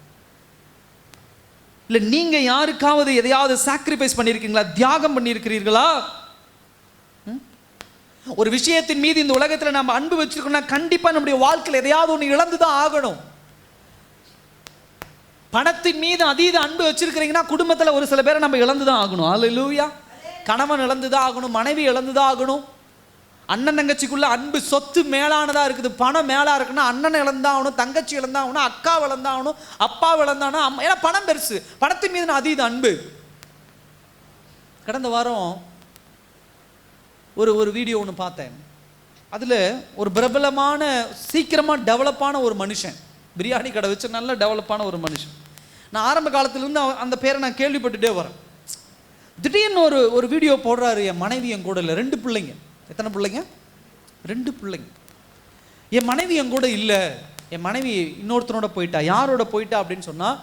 இல்லை நீங்கள் யாருக்காவது எதையாவது சாக்ரிஃபைஸ் பண்ணியிருக்கீங்களா, தியாகம் பண்ணியிருக்கிறீர்களா? ஒரு விஷயத்தின் மீது இந்த உலகத்தில் நம்ம அன்பு வச்சிருக்கோம்னா கண்டிப்பாக நம்முடைய வாழ்க்கையில் எதையாவது ஒன்று இழந்து தான் ஆகணும். பணத்தின் மீது அதீத அன்பு வச்சிருக்கிறீங்கன்னா குடும்பத்தில் ஒரு சில பேரை நம்ம இழந்து தான் ஆகணும். அல்லேலூயா. கணவன் இழந்து தான் ஆகணும், மனைவி இழந்து தான் ஆகணும். அண்ணன் தங்கச்சிக்குள்ள அன்பு சொத்து மேலானதாக இருக்குது, பணம் மேலாக இருக்குன்னா அண்ணன் இழந்தாகணும், தங்கச்சி இழந்தாகணும், அக்கா இழந்தாகணும், அப்பா இழந்தாகணும், அம்மா. ஏன்னா பணம் பெருசு, பணத்தின் மீது அதீத அன்பு. கடந்த வாரம் ஒரு வீடியோ ஒன்று பார்த்தேன். அதில் ஒரு பிரபலமான சீக்கிரமாக டெவலப்பான ஒரு மனுஷன், பிரியாணி கடை வச்சு நல்ல டெவலப்பான ஒரு மனுஷன். நான் ஆரம்ப காலத்துலேருந்து அந்த பேரை நான் கேள்விப்பட்டுட்டே வரேன். திடீர்னு ஒரு வீடியோ போடுறாரு. என் மனைவி என் கூட இல்லை, 2 பிள்ளைங்க. எத்தனை பிள்ளைங்க? 2 பிள்ளைங்க. என் மனைவி என் கூட இல்லை, என் மனைவி இன்னொருத்தனோட போயிட்டா. யாரோட போயிட்டா அப்படின்னு சொன்னால்,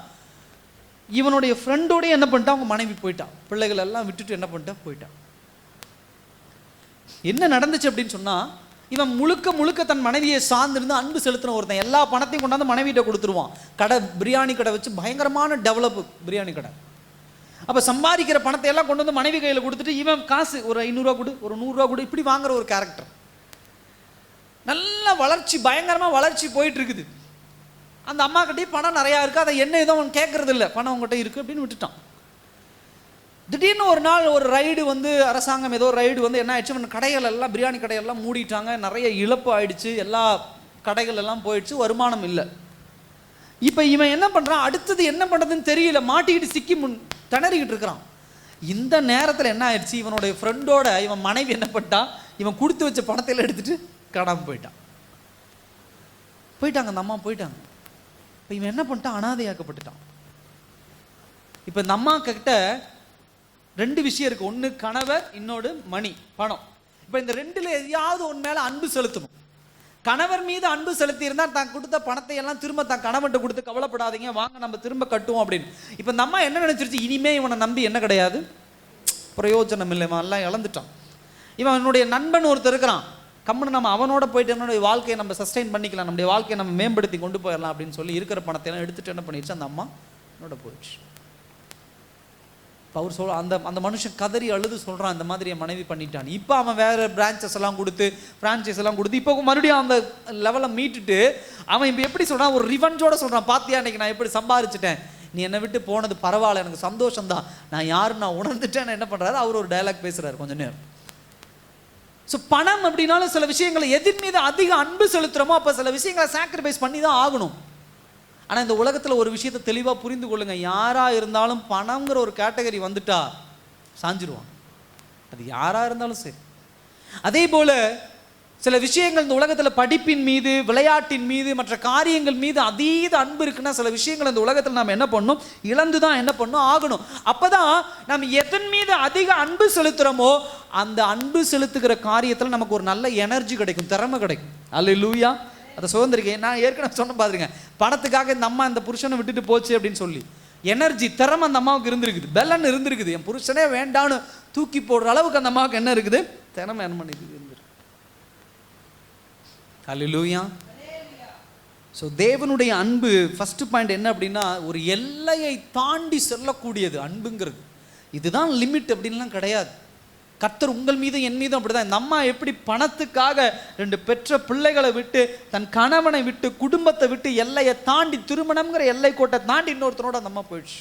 இவனுடைய ஃப்ரெண்டோடய என்ன பண்ணிட்டா, அவங்க மனைவி போயிட்டா. பிள்ளைகள் எல்லாம் விட்டுட்டு என்ன பண்ணிட்டா, போயிட்டா. என்ன நடந்துச்சு அப்படின்னு சொன்னால், இவன் முழுக்க தன் மனைவியை சார்ந்திருந்து அன்பு செலுத்தின ஒருத்தன். எல்லா பணத்தையும் கொண்டாந்து மனைவியிட்ட கொடுத்துருவான். கடை, பிரியாணி கடை வச்சு பயங்கரமான டெவலப்பு பிரியாணி கடை. அப்போ சம்பாதிக்கிற பணத்தை எல்லாம் கொண்டு வந்து மனைவி கையில் கொடுத்துட்டு, இவன் காசு ஒரு 500 ரூபா கொடு, ஒரு 100 ரூபா கொடு, இப்படி வாங்குற ஒரு கேரக்டர். நல்ல வளர்ச்சி, பயங்கரமாக வளர்ச்சி போயிட்டு இருக்குது. அந்த அம்மா கிட்டே பணம் நிறையா இருக்குது, அதை என்ன ஏதோ அவன் கேட்கறது இல்லை, பணம் அவங்ககிட்ட இருக்குது அப்படின்னு விட்டுட்டான். திடீர்னு ஒரு நாள் ஒரு ரைடு வந்து, அரசாங்கம் ஏதோ ரைடு வந்து என்ன ஆயிடுச்சு, கடைகள் எல்லாம், பிரியாணி கடையெல்லாம் மூடிட்டாங்க. நிறைய இழப்பு ஆயிடுச்சு, எல்லா கடைகள் எல்லாம் போயிடுச்சு, வருமானம் இல்லை. இப்போ இவன் என்ன பண்ணுறான், அடுத்தது என்ன பண்ணுறதுன்னு தெரியல, மாட்டிக்கிட்டு சிக்கி திணறிக்கிட்டு இருக்கிறான். இந்த நேரத்தில் என்ன ஆயிடுச்சு, இவனுடைய ஃப்ரெண்டோட இவன் மனைவி என்ன பண்ணிட்டான், இவன் கொடுத்து வச்ச பணத்தையெல்லாம் எடுத்துட்டு காணாமல் போயிட்டாங்க. அந்த அம்மா போயிட்டாங்க. இப்போ இவன் என்ன பண்ணிட்டான், அனாதையாக்கப்பட்டுட்டான். இப்போ இந்த அம்மா கிட்ட 2 விஷயம் இருக்குது. ஒன்று கணவர், இன்னொரு மணி, பணம். இப்போ இந்த 2ல் எதையாவது ஒன்று மேலே அன்பு செலுத்தணும். கணவர் மீது அன்பு செலுத்தி இருந்தால் தான் கொடுத்த பணத்தை எல்லாம் திரும்ப தான் கணவன்கிட்ட கொடுத்து, கவலைப்படாதீங்க வாங்க நம்ம திரும்ப கட்டுவோம் அப்படின்னு. இப்போ இந்த அம்மா என்ன நினைச்சிருச்சு, இனிமே இவனை நம்பி என்ன கிடையாது, பிரயோஜனம் இல்லை, இவன் எல்லாம் இழந்துட்டான். இவன் என்னுடைய நண்பன் ஒருத்தர் இருக்கிறான், கம்முன்னு நம்ம அவனோட போயிட்டு என்னுடைய வாழ்க்கையை நம்ம சஸ்டெயின் பண்ணிக்கலாம், நம்முடைய வாழ்க்கையை நம்ம மேம்படுத்தி கொண்டு போயிடலாம் அப்படின்னு சொல்லி இருக்கிற பணத்தை எல்லாம் எடுத்துட்டு என்ன பண்ணிடுச்சு, அந்த அம்மா என்னோட போயிடுச்சு. அவர் அந்த மனுஷன் கதறி அழுது சொல்கிறான், இந்த மாதிரி என் மனைவி பண்ணிட்டான். இப்போ அவன் வேறு பிரான்ச்சஸ் எல்லாம் கொடுத்து, ஃப்ரான்ச்சைஸ் எல்லாம் கொடுத்து, இப்போ மறுபடியும் அந்த லெவலை மீட்டுட்டு அவன் இப்போ எப்படி சொல்கிறான், ஒரு ரிவெஞ்சோட சொல்கிறான், பாத்தியா அன்னைக்கு நான் எப்படி சம்பாதிச்சிட்டேன், நீ என்னை விட்டு போனது பரவாயில்ல, எனக்கு சந்தோஷம்தான், நான் யாருன்னு நான் உணர்ந்துட்டேன்னு என்ன பண்ணுறாரு, அவர் ஒரு டயலாக் பேசுகிறார் கொஞ்சம் நேரம். ஸோ பணம் அப்படின்னாலும் சில விஷயங்களை எதிர் மீது அதிக அன்பு செலுத்துகிறோமோ அப்போ சில விஷயங்களை சாக்ரிஃபைஸ் பண்ணி தான் ஆகணும். ஆனால் இந்த உலகத்தில் ஒரு விஷயத்தை தெளிவாக புரிந்து கொள்ளுங்க, யாராக இருந்தாலும் பணங்கிற ஒரு கேட்டகரி வந்துட்டா சாஞ்சிருவான், அது யாராக இருந்தாலும் சரி. அதே போல் சில விஷயங்கள் இந்த உலகத்தில் படிப்பின் மீது, விளையாட்டின் மீது, மற்ற காரியங்கள் மீது அதீத அன்பு இருக்குன்னா சில விஷயங்கள் இந்த உலகத்தில் நாம் என்ன பண்ணணும், இழந்து தான் என்ன பண்ணணும் ஆகணும். அப்போ தான் நம்ம எதன் மீது அதிக அன்பு செலுத்துகிறோமோ அந்த அன்பு செலுத்துகிற காரியத்தில் நமக்கு ஒரு நல்ல எனர்ஜி கிடைக்கும், திறமை கிடைக்கும். அல்லேலூயா. அதை சுதந்திரிக்கேன். நான் ஏற்கனவே சொன்ன பாருங்க, பணத்துக்காக இந்த அம்மா இந்த புருஷனை விட்டுட்டு போச்சு அப்படின்னு சொல்லி எனர்ஜி, திறமை அந்த அம்மாவுக்கு இருந்திருக்குது, பெலன் இருந்திருக்குது. என் புருஷனே வேண்டான்னு தூக்கி போடுற அளவுக்கு அந்த அம்மாவுக்கு என்ன இருக்குது, திறமை என்ன பண்ணிருக்கு இருந்திருக்கு. அல்லேலூயா. ஸோ தேவனுடைய அன்பு ஃபர்ஸ்ட் பாயிண்ட் என்ன அப்படின்னா, ஒரு எல்லையை தாண்டி செல்லக்கூடியது அன்புங்கிறது. இதுதான் லிமிட் அப்படின்லாம் கிடையாது. கர்த்தர் உங்கள் மீதும் என் மீதும் அப்படிதான். இந்த அம்மா எப்படி பணத்துக்காக 2 பெற்ற பிள்ளைகளை விட்டு, தன் கணவனை விட்டு, குடும்பத்தை விட்டு, எல்லையை தாண்டி, திருமணம்ங்கிற எல்லை கோட்டை தாண்டி இன்னொருத்தனோட அந்த அம்மா போயிடுச்சு.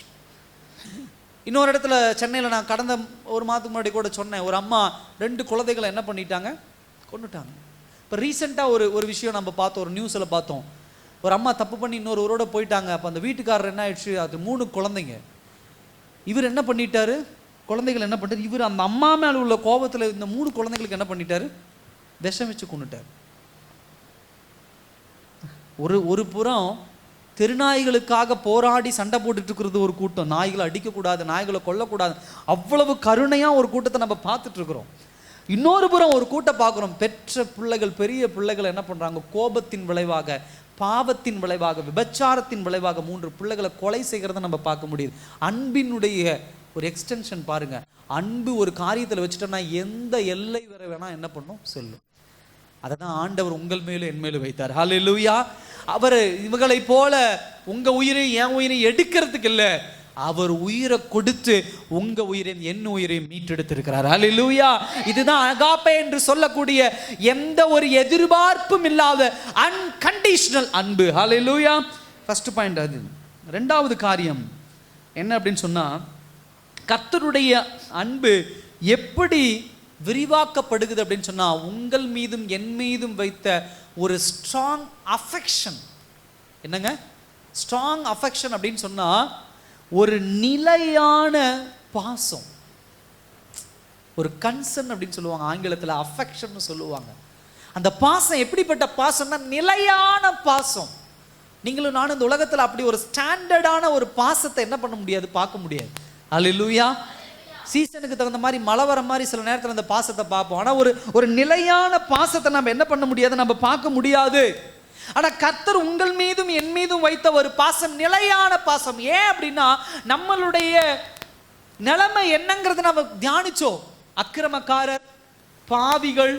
இன்னொரு இடத்துல சென்னையில் நான் கடந்த ஒரு மாதத்துக்கு முன்னாடி கூட சொன்னேன், ஒரு அம்மா 2 குழந்தைகளை என்ன பண்ணிட்டாங்க, கொண்டுட்டாங்க. இப்போ ரீசெண்டாக ஒரு விஷயம் நம்ம பார்த்தோம், ஒரு நியூஸில் பார்த்தோம். ஒரு அம்மா தப்பு பண்ணி இன்னொரு ஊரோட போயிட்டாங்க. அப்போ அந்த வீட்டுக்காரர் என்ன ஆயிடுச்சு, அது 3 குழந்தைங்க. இவர் என்ன பண்ணிட்டாரு, குழந்தைகள் என்ன பண்ணிட்டாரு, இவர் அந்த அம்மா மேலே உள்ள கோபத்தில் இந்த 3 குழந்தைங்களுக்கு என்ன பண்ணிட்டாரு, விஷம் வச்சு கொண்டுட்டார். ஒரு புறம் தெருநாய்களுக்காக போராடி சண்டை போட்டுட்டு இருக்கிறது ஒரு கூட்டம், நாய்களை அடிக்கக்கூடாது, நாய்களை கொல்லக்கூடாது, அவ்வளவு கருணையாக ஒரு கூட்டத்தை நம்ம பார்த்துட்டு இருக்கிறோம். இன்னொரு புறம் ஒரு கூட்டம் பார்க்குறோம், பெற்ற பிள்ளைகள், பெரிய பிள்ளைகள் என்ன பண்ணுறாங்க, கோபத்தின் விளைவாக, பாவத்தின் விளைவாக, விபச்சாரத்தின் விளைவாக 3 பிள்ளைகளை கொலை செய்கிறத நம்ம பார்க்க முடியுது. அன்பினுடைய ஒரு எக்ஸ்டென்ஷன் பாருங்க. அன்பு ஒரு காரியத்தில் வச்சுட்டோம்னா எந்த எல்லை வரை வேணா என்ன பண்ணும், சொல்லும். அதை தான் ஆண்டவர் உங்கள் மேலும் என் மேலும் வைத்தார். ஹல்லேலூயா. அவர் இவங்களை போல உங்க உயிரை என் உயிரை எடுக்கிறதுக்கு இல்லை, அவர் உயிரை கொடுத்து உங்க உயிரையும் என் உயிரையும் மீட்டெடுத்திருக்கிறார். ஹல்லேலூயா. இதுதான் அகாப்பே என்று சொல்லக்கூடிய எந்த ஒரு எதிர்பார்ப்பும் இல்லாத அன்கண்டிஷனல் அன்பு. ஹல்லேலூயா. ஃபர்ஸ்ட் பாயிண்ட் அது. 2வது காரியம் என்ன அப்படின்னு சொன்னா, கர்த்தருடைய அன்பு எப்படி விரிவாக்கப்படுகிறது அப்படின்னு சொன்னா, உங்கள் மீதும் என் மீதும் வைத்த ஒரு ஸ்ட்ராங் அஃபெக்ஷன். என்னங்க ஸ்ட்ராங் அஃபெக்ஷன் அப்படின்னு சொன்னா, ஒரு நிலையான பாசம், ஒரு கன்சர்ன் அப்படின்னு சொல்லுவாங்க ஆங்கிலத்தில், அஃபெக்ஷன் சொல்லுவாங்க. அந்த பாசம் எப்படிப்பட்ட பாசம்னா நிலையான பாசம். நீங்களும் நானும் இந்த உலகத்தில் அப்படி ஒரு ஸ்டாண்டர்டான ஒரு பாசத்தை என்ன பண்ண முடியாது, பார்க்க முடியாது. அல்லேலூயா. சீசனுக்கு தகுந்த மாதிரி மழை வர மாதிரி சில நேரத்தில் அந்த பாசத்தை பார்ப்போம். ஆனால் ஒரு நிலையான பாசத்தை நம்ம என்ன பண்ண முடியாது, நம்ம பார்க்க முடியாது. ஆனால் கர்த்தர் உங்கள் மீதும் என் மீதும் வைத்த ஒரு பாசம் நிலையான பாசம். ஏன் அப்படின்னா, நம்மளுடைய நிலைமை என்னங்கிறது நம்ம தியானிச்சோம். அக்கிரமக்காரர், பாவிகள்,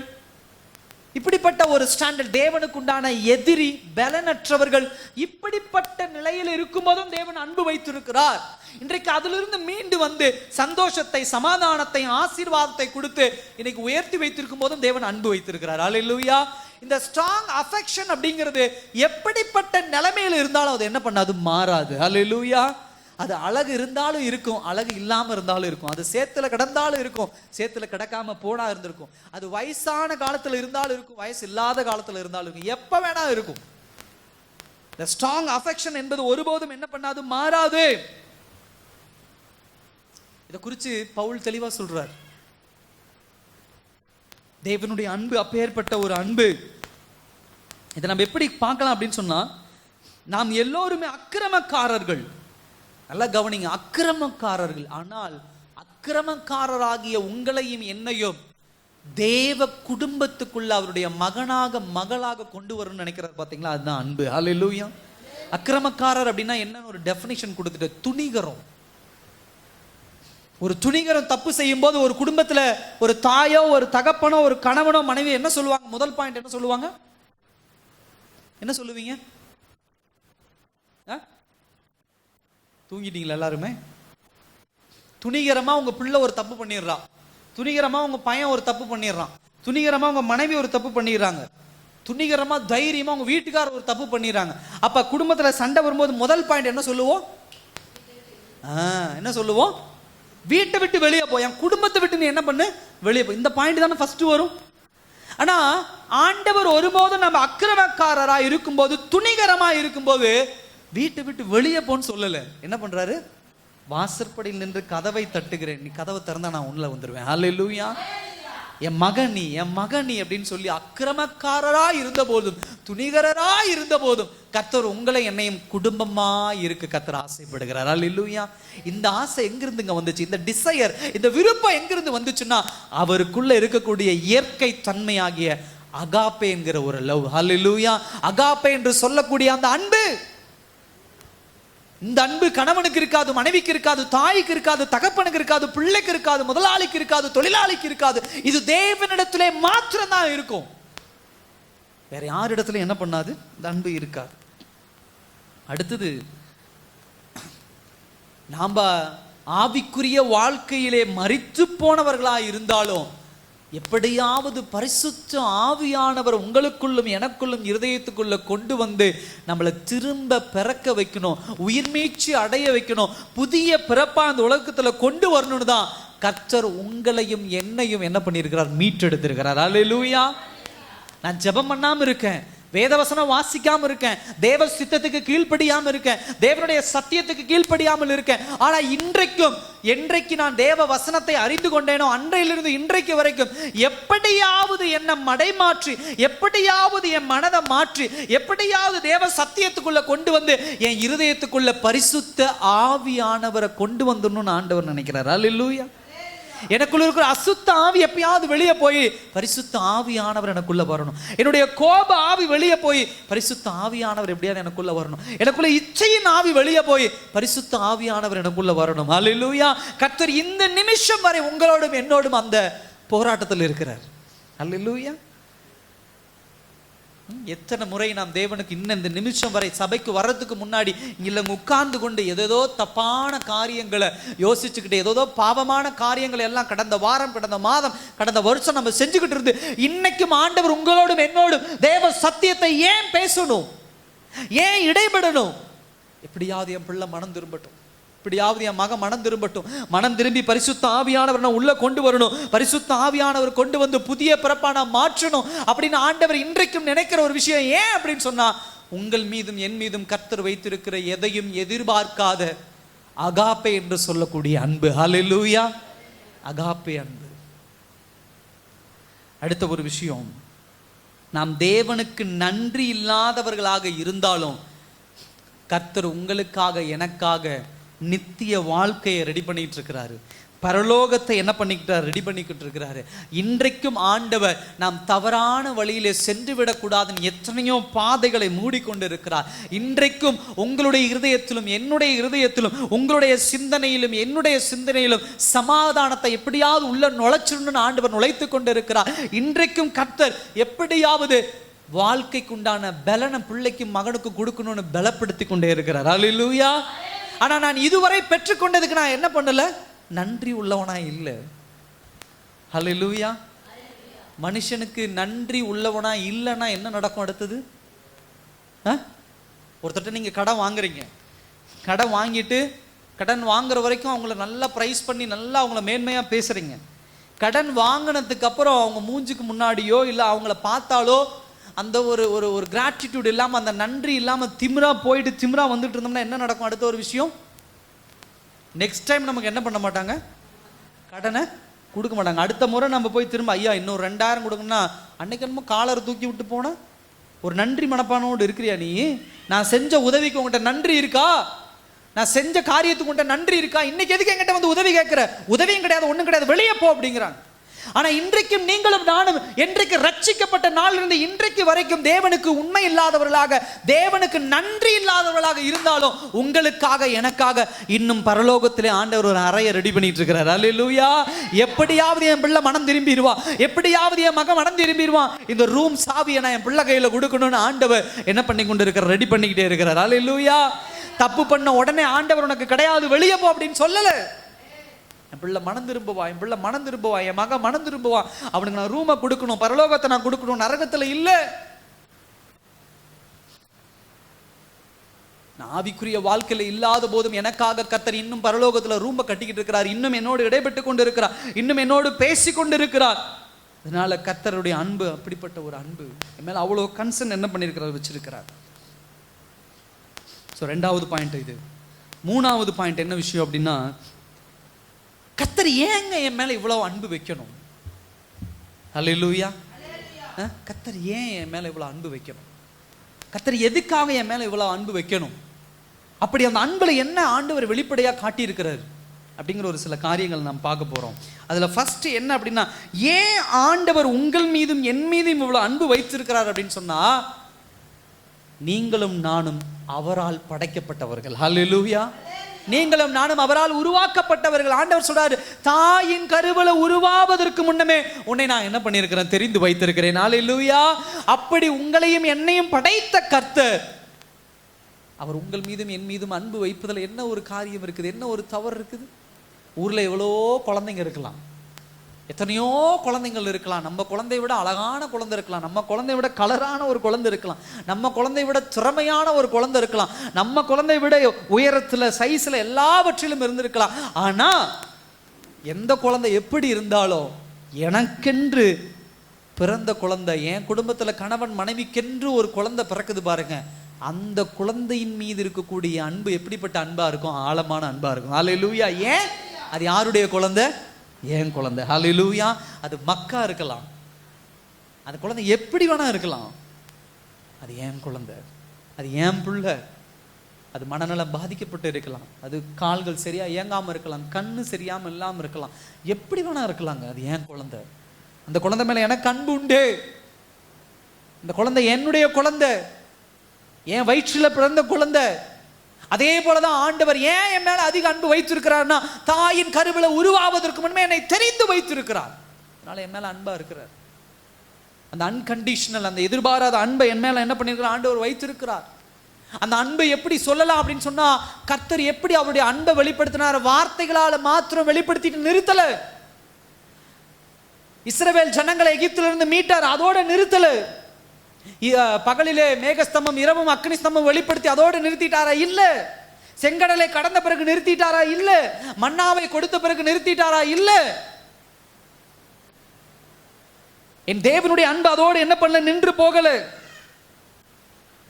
இப்படிப்பட்ட ஒரு ஸ்டாண்டர்ட், தேவனுக்கு உண்டான எதிரி, பலனற்றவர்கள், இப்படிப்பட்ட நிலையில் இருக்கும் போதும் தேவன் அன்பு வைத்திருக்கிறார். இன்றைக்கு அதிலிருந்து மீண்டு வந்து சந்தோஷத்தை, சமாதானத்தை, ஆசீர்வாதத்தை கொடுத்து இன்னைக்கு உயர்த்தி வைத்திருக்கும் போதும் தேவன் அன்பு வைத்திருக்கிறார். அல்லேலூயா. இந்த ஸ்ட்ராங் அஃபெக்ஷன் அப்படிங்கிறது எப்படிப்பட்ட நிலைமையில் இருந்தாலும் அது என்ன பண்ணாது, மாறாது. அல்லேலூயா. அது அழகு இருந்தாலும் இருக்கும், அழகு இல்லாமல் இருந்தாலும் இருக்கும். அது சேத்துல கிடந்தாலும் இருக்கும், சேத்துல கிடக்காம போனா இருந்திருக்கும். அது வயசான காலத்தில் இருந்தாலும் இருக்கும், வயசு இல்லாத காலத்தில் இருந்தாலும் இருக்கும், எப்ப வேணா இருக்கும். The strong affection என்பது ஒருபோதும் என்ன பண்ணாது, மாறாது. இதை குறித்து பவுல் தெளிவா சொல்றார். தேவனுடைய அன்பு அப்பேற்பட்ட ஒரு அன்பு. இதை நம்ம எப்படி பார்க்கலாம் அப்படின்னு சொன்னா, நாம் எல்லோருமே அக்கிரமக்காரர்கள். நல்லா கவனிங்க, அக்கிரமக்காரர்கள். ஆனால் அக்கிரமக்காரராகிய உங்களையும் என்னையும் தேவ குடும்பத்துக்குள்ள அவருடைய மகனாக மகளாக கொண்டு வரணும்னு நினைக்கிறார். பார்த்தீங்களா, அதுதான் அன்பு. ஹல்லேலூயா. அக்கிரமக்காரர் அப்படின்னா என்னன்னு ஒரு டெஃபினிஷன் கொடுத்துட்டு, துணிகரம். ஒரு துணிகரம் தப்பு செய்யும் போது ஒரு குடும்பத்துல ஒரு தாயோ, ஒரு தகப்பனோ, ஒரு கணவனோ, மனைவி என்ன சொல்லுவாங்க? முதல் பாயிண்ட் என்ன சொல்லுவாங்க? என்ன சொல்லுவீங்க? தூங்கிட்டீங்களா எல்லாருமே? துணிகரமா உங்க பிள்ளை ஒரு தப்பு பண்ணிடுறான், துணிகரமா உங்க பையன் ஒரு தப்பு பண்ணிடுறான், துணிகரமா உங்க மனைவி ஒரு தப்பு பண்ணிடுறாங்க, துணிகரமா தைரியமா உங்க வீட்டுக்காரர் ஒரு தப்பு பண்ணிடுறாங்க. அப்ப குடும்பத்துல சண்டை வரும்போது முதல் பாயிண்ட் என்ன சொல்லுவோம்? என்ன சொல்லுவோம்? வீட்டை விட்டு வெளியே போய், என் குடும்பத்தை விட்டு நீ என்ன பண்ணு, வெளியே போய். இந்த பாயிண்ட் தானே ஃபர்ஸ்ட் வரும். ஆனா ஆண்டவர் ஒருபோதும் நம்ம அக்கிரமக்காரரா இருக்கும்போது, துணிகரமா இருக்கும்போது வீட்டை விட்டு வெளியே போன்னு சொல்லல. என்ன பண்றாரு? வாசற்படியில் நின்று கதவை தட்டுகிறேன், நீ கதவை திறந்தா நான் உள்ள வந்துருவேன். ஹல்லேலூயா. என் மகனி, என் மகனி அப்படின்னு சொல்லி அக்கிரமக்காரரா இருந்த போதும், துணிகரரா இருந்த போதும் கர்த்தர் உங்களை என்னையும் குடும்பமா இருக்கு கர்த்தர் ஆசைப்படுகிறார். ஹல்லேலூயா. இந்த ஆசை எங்கிருந்துங்க வந்துச்சு? இந்த டிசையர், இந்த விருப்பம் எங்கிருந்து வந்துச்சுன்னா, அவருக்குள்ள இருக்கக்கூடிய இயற்கை தன்மையாகிய அகாப்பே என்கிற ஒரு லவ். ஹல்லேலூயா. அகாப்பே என்று சொல்லக்கூடிய அந்த அன்பு. இந்த அன்பு கணவனுக்கு இருக்காது, மனைவிக்கு இருக்காது, தாய்க்கு இருக்காது, தகப்பனுக்கு இருக்காது, பிள்ளைக்கு இருக்காது, முதலாளிக்கு இருக்காது, தொழிலாளிக்கு இருக்காது. இது தேவனிடத்திலே மாத்திரம் தான் இருக்கும். வேற யாரிடத்துல என்ன பண்ணாது? இந்த அன்பு இருக்காது. அடுத்தது, நாம ஆவிக்குரிய வாழ்க்கையிலே மரித்து போனவர்களா இருந்தாலும் எப்படியாவது பரிசுத்த ஆவியானவர் உங்களுக்குள்ளும் எனக்குள்ளும் இருதயத்துக்குள்ள கொண்டு வந்து நம்மளை திரும்ப பிறக்க வைக்கணும், உயிர்மீட்சி அடைய வைக்கணும், புதிய பிறப்பா அந்த உலகத்துல கொண்டு வரணும்னு தான் கர்த்தர் உங்களையும் என்னையும் என்ன பண்ணியிருக்கிறார், மீட்டெடுத்திருக்கிறார். அல்லேலூயா. நான் ஜெபம் பண்ணாம இருக்கேன், வேதவசனம் வாசிக்காம இருக்கேன், தேவ சித்தத்துக்கு கீழ்ப்படியாம இருக்கேன், தேவனுடைய சத்தியத்துக்கு கீழ்ப்படியாமல் இருக்கேன். ஆனா என்றைக்கு நான் தேவ வசனத்தை அறிந்து கொண்டேனோ அன்றையிலிருந்து இன்றைக்கு வரைக்கும் எப்படியாவது என்னை மடைமாற்றி, எப்படியாவது என் மனதை மாற்றி, எப்படியாவது தேவ சத்தியத்துக்குள்ள கொண்டு வந்து என் இருதயத்துக்குள்ள பரிசுத்த ஆவியானவரை கொண்டு வந்துடணும்னு ஆண்டவர் நினைக்கிறார். அல்லேலூயா. எனக்குள்ள இருக்கிற அசுத்த ஆவி எப்பயாவது வெளியே போய் பரிசுத்த ஆவியானவர் எனக்குள்ள வரணும். என்னுடைய கோப ஆவி வெளியே போய் பரிசுத்த ஆவியானவர் எப்படியாவது எனக்குள்ள வரணும். எனக்குள்ள இச்சையின் ஆவி வெளியே போய் பரிசுத்த ஆவியானவர் எனக்குள்ள வரணும். அல்லேலூயா. கர்த்தர் இந்த நிமிஷம் வரை உங்களோடும் என்னோடும் அந்த போராட்டத்தில் இருக்கிறார். அல்லேலூயா. எத்தனை முறை நாம் தேவனுக்கு இன்னும் இந்த நிமிஷம் வரை சபைக்கு வர்றதுக்கு முன்னாடி இல்லை உட்கார்ந்து கொண்டு ஏதோ தப்பான காரியங்களை யோசிச்சுக்கிட்டு ஏதோ பாவமான காரியங்களை எல்லாம் கடந்த வாரம், கடந்த மாதம், கடந்த வருஷம் நம்ம செஞ்சுக்கிட்டு இருந்து இன்னைக்கும் ஆண்டவர் உங்களோடும் என்னோடும் தேவ சத்தியத்தை ஏன் பேசணும், ஏன் இடைபடணும்? எப்படியாவது என் பிள்ளை மனம் திரும்பட்டும், இப்படியாவது என் மகன் மனம் திரும்பட்டும், மனம் திரும்பி பரிசுத்த ஆவியானவர் நான் உள்ள கொண்டு வரணும், பரிசுத்த ஆவியானவர் கொண்டு வந்து புதிய பிறப்பா நான் மாற்றணும் அப்படின்னு ஆண்டவர் இன்றைக்கும் நினைக்கிற ஒரு விஷயம். ஏன் அப்படின்னு சொன்னா, உங்கள் மீதும் என் மீதும் கர்த்தர் வைத்திருக்கிற எதையும் எதிர்பார்க்காத அகாப்பே என்று சொல்லக்கூடிய அன்பு. ஹல்லேலூயா. அகாப்பே அன்பு. அடுத்த ஒரு விஷயம், நாம் தேவனுக்கு நன்றி இல்லாதவர்களாக இருந்தாலும் கர்த்தர் உங்களுக்காக எனக்காக நித்திய வாழ்க்கையை ரெடி பண்ணிட்டு இருக்கிறாரு, பரலோகத்தை என்ன பண்ணிக்கிட்டார், ரெடி பண்ணிக்கிட்டு இருக்கிறாரு. இன்றைக்கும் ஆண்டவர் நாம் தவறான வழியிலே சென்று விடக்கூடாதுன்னு எத்தனையோ பாதைகளை மூடிக்கொண்டு இருக்கிறார். இன்றைக்கும் உங்களுடைய இருதயத்திலும் என்னுடைய இருதயத்திலும் உங்களுடைய சிந்தனையிலும் என்னுடைய சிந்தனையிலும் சமாதானத்தை எப்படியாவது உள்ள நுழைச்சிடணும்னு ஆண்டவர் நுழைத்து கொண்டு இருக்கிறார். இன்றைக்கும் கர்த்தர் எப்படியாவது வாழ்க்கைக்கு உண்டான பலனை பிள்ளைக்கும் மகனுக்கும் கொடுக்கணும்னு பலப்படுத்தி கொண்டே இருக்கிறார். அல்லேலூயா. ஆனா நான் இதுவரை பெற்றுக்கொண்டதுக்கு நான் என்ன பண்ணல, நன்றி உள்ளவனா இல்லை. ஹல்லேலூயா. மனுஷனுக்கு நன்றி உள்ளவனா இல்லைன்னா என்ன நடக்கும் அடுத்தது? ஒருத்தட்ட நீங்க கடன் வாங்குறீங்க, கடன் வாங்கிட்டு கடன் வாங்குற வரைக்கும் அவங்கள நல்லா பிரைஸ் பண்ணி நல்லா அவங்கள மேன்மையா பேசுறீங்க. கடன் வாங்கினதுக்கு அப்புறம் அவங்க மூஞ்சுக்கு முன்னாடியோ இல்லை அவங்கள பார்த்தாலோ அந்த ஒரு ஒரு ஒரு கிராட்டிடியூட் இல்லாமல், அந்த நன்றி இல்லாமல் திமிரா போயிட்டு திமிரா வந்துட்டு இருந்தோம்னா என்ன நடக்கும்? அடுத்த ஒரு விஷயம், நெக்ஸ்ட் டைம் நமக்கு என்ன பண்ண மாட்டாங்க, கடனை கொடுக்க மாட்டாங்க. அடுத்த முறை நம்ம போய் திரும்ப ஐயா இன்னொரு 2000 கொடுங்கன்னா, அன்னைக்கு என்னமோ காலரை தூக்கி விட்டு போன ஒரு நன்றி மனப்பானோடு இருக்கிறியா நீ? நான் செஞ்ச உதவிக்கு உங்கள்கிட்ட நன்றி இருக்கா? நான் செஞ்ச காரியத்துக்கு உங்கள்கிட்ட நன்றி இருக்கா? இன்னைக்கு எதுக்கு என்கிட்ட வந்து உதவி கேட்குற? உதவியும் கிடையாது, ஒன்றும் கிடையாது, வெளியே போ அப்படிங்கிறாங்க. ஆனா இன்றைக்கும் நீங்களும் நானும் என்றைக்கு ரட்சிக்கப்பட்ட நாளிலிருந்து இன்றைக்கு வரைக்கும் தேவனுக்கு உண்மை இல்லாதவர்களாக, தேவனுக்கு நன்றி இல்லாதவர்களாக இருந்தாலும் உங்களுக்காக எனக்காக இன்னும் பரலோகத்திலே ஆண்டவர் ஒரு அறையை ரெடி பண்ணிட்டு இருக்கிறார். அல்லேலூயா. எப்படியாவது என் பிள்ளை மனம் திரும்பிடுவா, எப்படியாவது என் மகன் மனம் திரும்பிடுவான், இந்த ரூம் சாவியை நான் என் பிள்ளை கையில கொடுக்கணும்னு ஆண்டவர் என்ன பண்ணி கொண்டு இருக்கிறார், ரெடி பண்ணிக்கிட்டே இருக்கிறார். அல்லேலூயா. தப்பு பண்ண உடனே ஆண்டவர் உனக்கு கிடையாது வெளியே போ அப்படின்னு சொல்லல. என் பிள்ளை மனம் திரும்புவா, என் பிள்ளை மனம் திரும்புவா, என் மகன் மனம் திரும்புவா, அவனுக்கு நான் ரூமை கொடுக்கணும், பரலோகத்தை நான் கொடுக்கணும், நரகத்துல இல்ல. நான் ஆவிக்குரிய வாழ்க்கையில இல்லாத போதும் எனக்காக கர்த்தர் இன்னும் பரலோகத்துல ரூமை கட்டிக்கிட்டு இருக்கிறார், இன்னும் என்னோடு இடைப்பட்டு கொண்டு இருக்கிறார், இன்னும் என்னோடு பேசி கொண்டு இருக்கிறார். அதனால கர்த்தருடைய அன்பு அப்படிப்பட்ட ஒரு அன்பு என் மேல அவ்வளவு கன்சர்ன் என்ன பண்ணிருக்கிறார், வச்சிருக்கிறார். ஸோ 2வது பாயிண்ட் இது. 3வது பாயிண்ட் என்ன விஷயம் அப்படின்னா, கர்த்தர் ஏங்க என் மேல இவ்வளவு அன்பு வைக்கணும்? அல்லேலூயா. கர்த்தர் ஏன் என் மேல இவ்வளவு அன்பு வைக்கணும்? கர்த்தர் எதுக்காக என் மேல இவ்வளவு அன்பு வைக்கணும்? அப்படி அந்த அன்புல என்ன ஆண்டவர் வெளிப்படையா காட்டி இருக்கிறார் அப்படிங்கிற ஒரு சில காரியங்கள் நாம் பார்க்க போறோம். அதுல ஃபர்ஸ்ட் என்ன அப்படின்னா, ஏன் ஆண்டவர் உங்கள் மீதும் என் மீதும் இவ்வளவு அன்பு வைத்திருக்கிறார் அப்படின்னு சொன்னா, நீங்களும் நானும் அவரால் படைக்கப்பட்டவர்கள். ஹல்லேலூயா. நீங்களும் நானும் அவரால் உருவாக்கப்பட்டவர்கள். ஆண்டவர் சொல்றாரு, தாயின் கருவில உருவாவதற்கு முன்னமே உன்னை நான் என்ன பண்ணியிருக்கிறேன், தெரிந்து வைத்திருக்கிறேன். ஹல்லேலூயா. அப்படி உங்களையும் என்னையும் படைத்த கர்த்தர், அவர் உங்கள் மீதும் என் மீதும் அன்பு வைப்பதில் என்ன ஒரு காரியம் இருக்குது, என்ன ஒரு தவறு இருக்குது? ஊர்ல எவ்வளோ குழந்தைங்க இருக்கலாம், எத்தனையோ குழந்தைகள் இருக்கலாம். நம்ம குழந்தைய விட அழகான குழந்தை இருக்கலாம், நம்ம குழந்தைய விட கலரான ஒரு குழந்தை இருக்கலாம், நம்ம குழந்தைய விட திறமையான ஒரு குழந்தை இருக்கலாம், நம்ம குழந்தைய விட உயரத்துல சைஸ்ல எல்லாவற்றிலும் இருந்திருக்கலாம். ஆனா எந்த குழந்தை எப்படி இருந்தாலும் எனக்கென்று பிறந்த குழந்தை, என் குடும்பத்துல கணவன் மனைவிக்கென்று ஒரு குழந்தை பிறக்குது பாருங்க, அந்த குழந்தையின் மீது இருக்கக்கூடிய அன்பு எப்படிப்பட்ட அன்பா இருக்கும்? ஆழமான அன்பா இருக்கும். ஹல்லேலூயா. ஏன்? அது யாருடைய குழந்தை? என் குழந்தை. ஹல்லேலூயா. அது மக்கா இருக்கலாம், அந்த குழந்தை எப்படி வேணா இருக்கலாம், அது என் குழந்தை, அது என் பிள்ளை. அது மனநலம் பாதிக்கப்பட்டு இருக்கலாம், அது கால்கள் சரியா இயங்காம இருக்கலாம், கண்ணு சரியாம இல்லாம இருக்கலாம், எப்படி வேணா இருக்கலாங்க, அது என் குழந்தை. அந்த குழந்தை மேல எனக்கு அன்பு உண்டு. அந்த குழந்தை என்னுடைய குழந்தை, என் வயிற்றில் பிறந்த குழந்தை. அதே போலதான் ஆண்டவர் ஏன் என் மேல அதிக அன்பு வைத்திருக்கிறார்னா, தாயின் கருவில உருவாவதற்கு முன்பே என்னை தெரிந்து வைத்திருக்கிறார். அதனால என் மேல அன்பா இருக்கிறார். அந்த அன்கண்டிஷனல், அந்த எதிர்பாராத அன்பை என் மேல என்ன பண்ணிருக்கிறார்? ஆண்டவர் வைத்திருக்கிறார். அந்த அன்பை எப்படி சொல்லலாம் அப்படின்னு சொன்னா, கர்த்தர் எப்படி அவருடைய அன்பை வெளிப்படுத்தினார்? வார்த்தைகளால மாத்திரம் வெளிப்படுத்திட்டு நிறுத்தல. இஸ்ரவேல் ஜனங்களை எகிப்திலிருந்து மீட்டார், அதோட நிறுத்தல. பகலிலே மேகஸ்தம்பம், இரவும் அக்னி ஸ்தம்பம் வெளிப்படுத்தி அதோடு நிறுத்திட்டாரா? இல்ல. செங்கடலை கடந்த பிறகு நிறுத்திட்டாரா? இல்ல. மன்னாவை கொடுத்த பிறகு நிறுத்திட்டாரா? இல்ல. என் தேவனுடைய அன்பு அதோடு என்ன பண்ணல? நின்று போகல.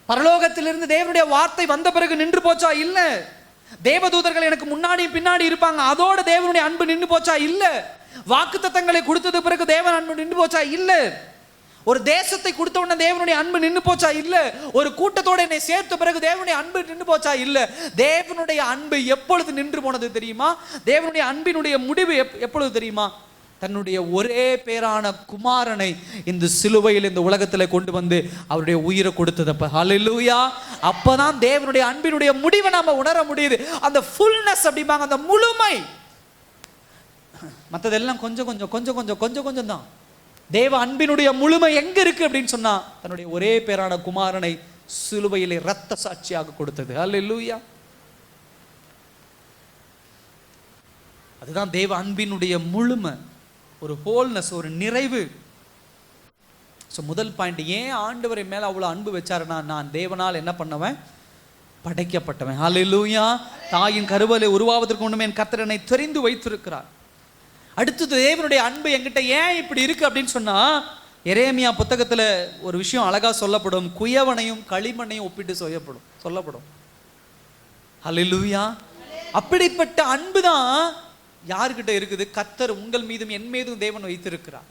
பரலோகத்திலிருந்து தேவனுடைய வார்த்தை வந்த பிறகு நின்று போச்சா? இல்ல. தேவதூதர்கள் எனக்கு முன்னாடி பின்னாடி இருப்பாங்க, அதோட தேவனுடைய அன்பு நின்று போச்சா? இல்ல. வாக்குத்தத்தங்களை கொடுத்தது பிறகு தேவன் அன்பு நின்று போச்சா? இல்ல. ஒரு தேசத்தை கொடுத்த உடனே தேவனுடைய அன்பு நின்று போச்சா? இல்ல. ஒரு கூட்டத்தோட என்னை சேர்த்த பிறகு தேவனுடைய அன்பு நின்று போச்சா? இல்ல. தேவனுடைய அன்பு எப்பொழுது நின்று போனது தெரியுமா? தேவனுடைய அன்பினுடைய முடிவு எப்பொழுது தெரியுமா? தன்னுடைய ஒரே பேரான குமாரனை இந்த சிலுவையில் இந்த உலகத்தில் கொண்டு வந்து அவருடைய உயிரை கொடுத்ததப்ப. ஹல்லேலூயா. அப்பதான் தேவனுடைய அன்பினுடைய முடிவை நாம உணர முடியுது. அந்த ஃபுல்னஸ் அப்படிம்பாங்க, அந்த முழுமை. மற்றதெல்லாம் கொஞ்சம் கொஞ்சம் கொஞ்சம் கொஞ்சம் கொஞ்சம் கொஞ்சம் தான். தேவ அன்பினுடைய முழுமை எங்க இருக்கு அப்படின்னு சொன்னா, தன்னுடைய ஒரே பேரான குமாரனை சிலுவையிலே இரத்த சாட்சியாக கொடுத்தது. ஹல்லேலூயா. அதுதான் தேவ அன்பினுடைய முழுமை, ஒரு ஹோல்னஸ், ஒரு நிறைவு. முதல் பாயிண்ட், ஏன் ஆண்டவர் மேல அவ்வளவு அன்பு வச்சாருன்னா, நான் தேவனால் என்ன பண்ணவன்? படைக்கப்பட்டவன். ஹல்லேலூயா. தாயின் கருவலை உருவாவதற்கு முன்னமே என் கர்த்தர் என்னை தெரிந்து வைத்திருக்கிறார். அடுத்தது, தேவனுடைய அன்பு என்கிட்ட ஏன் இப்படி இருக்கு அப்படின்னு சொன்னா, எரேமியா புத்தகத்துல ஒரு விஷயம் அழகா சொல்லப்படும். குயவனையும் களிமண்ணையும் ஒப்பிட்டு சொல்லப்படும். ஹல்லேலூயா. அப்படிப்பட்ட அன்பு தான் யாருக்கிட்ட இருக்குது? கர்த்தர் உங்கள் மீதும் என் மீதும் தேவன் வைத்திருக்கிறார்.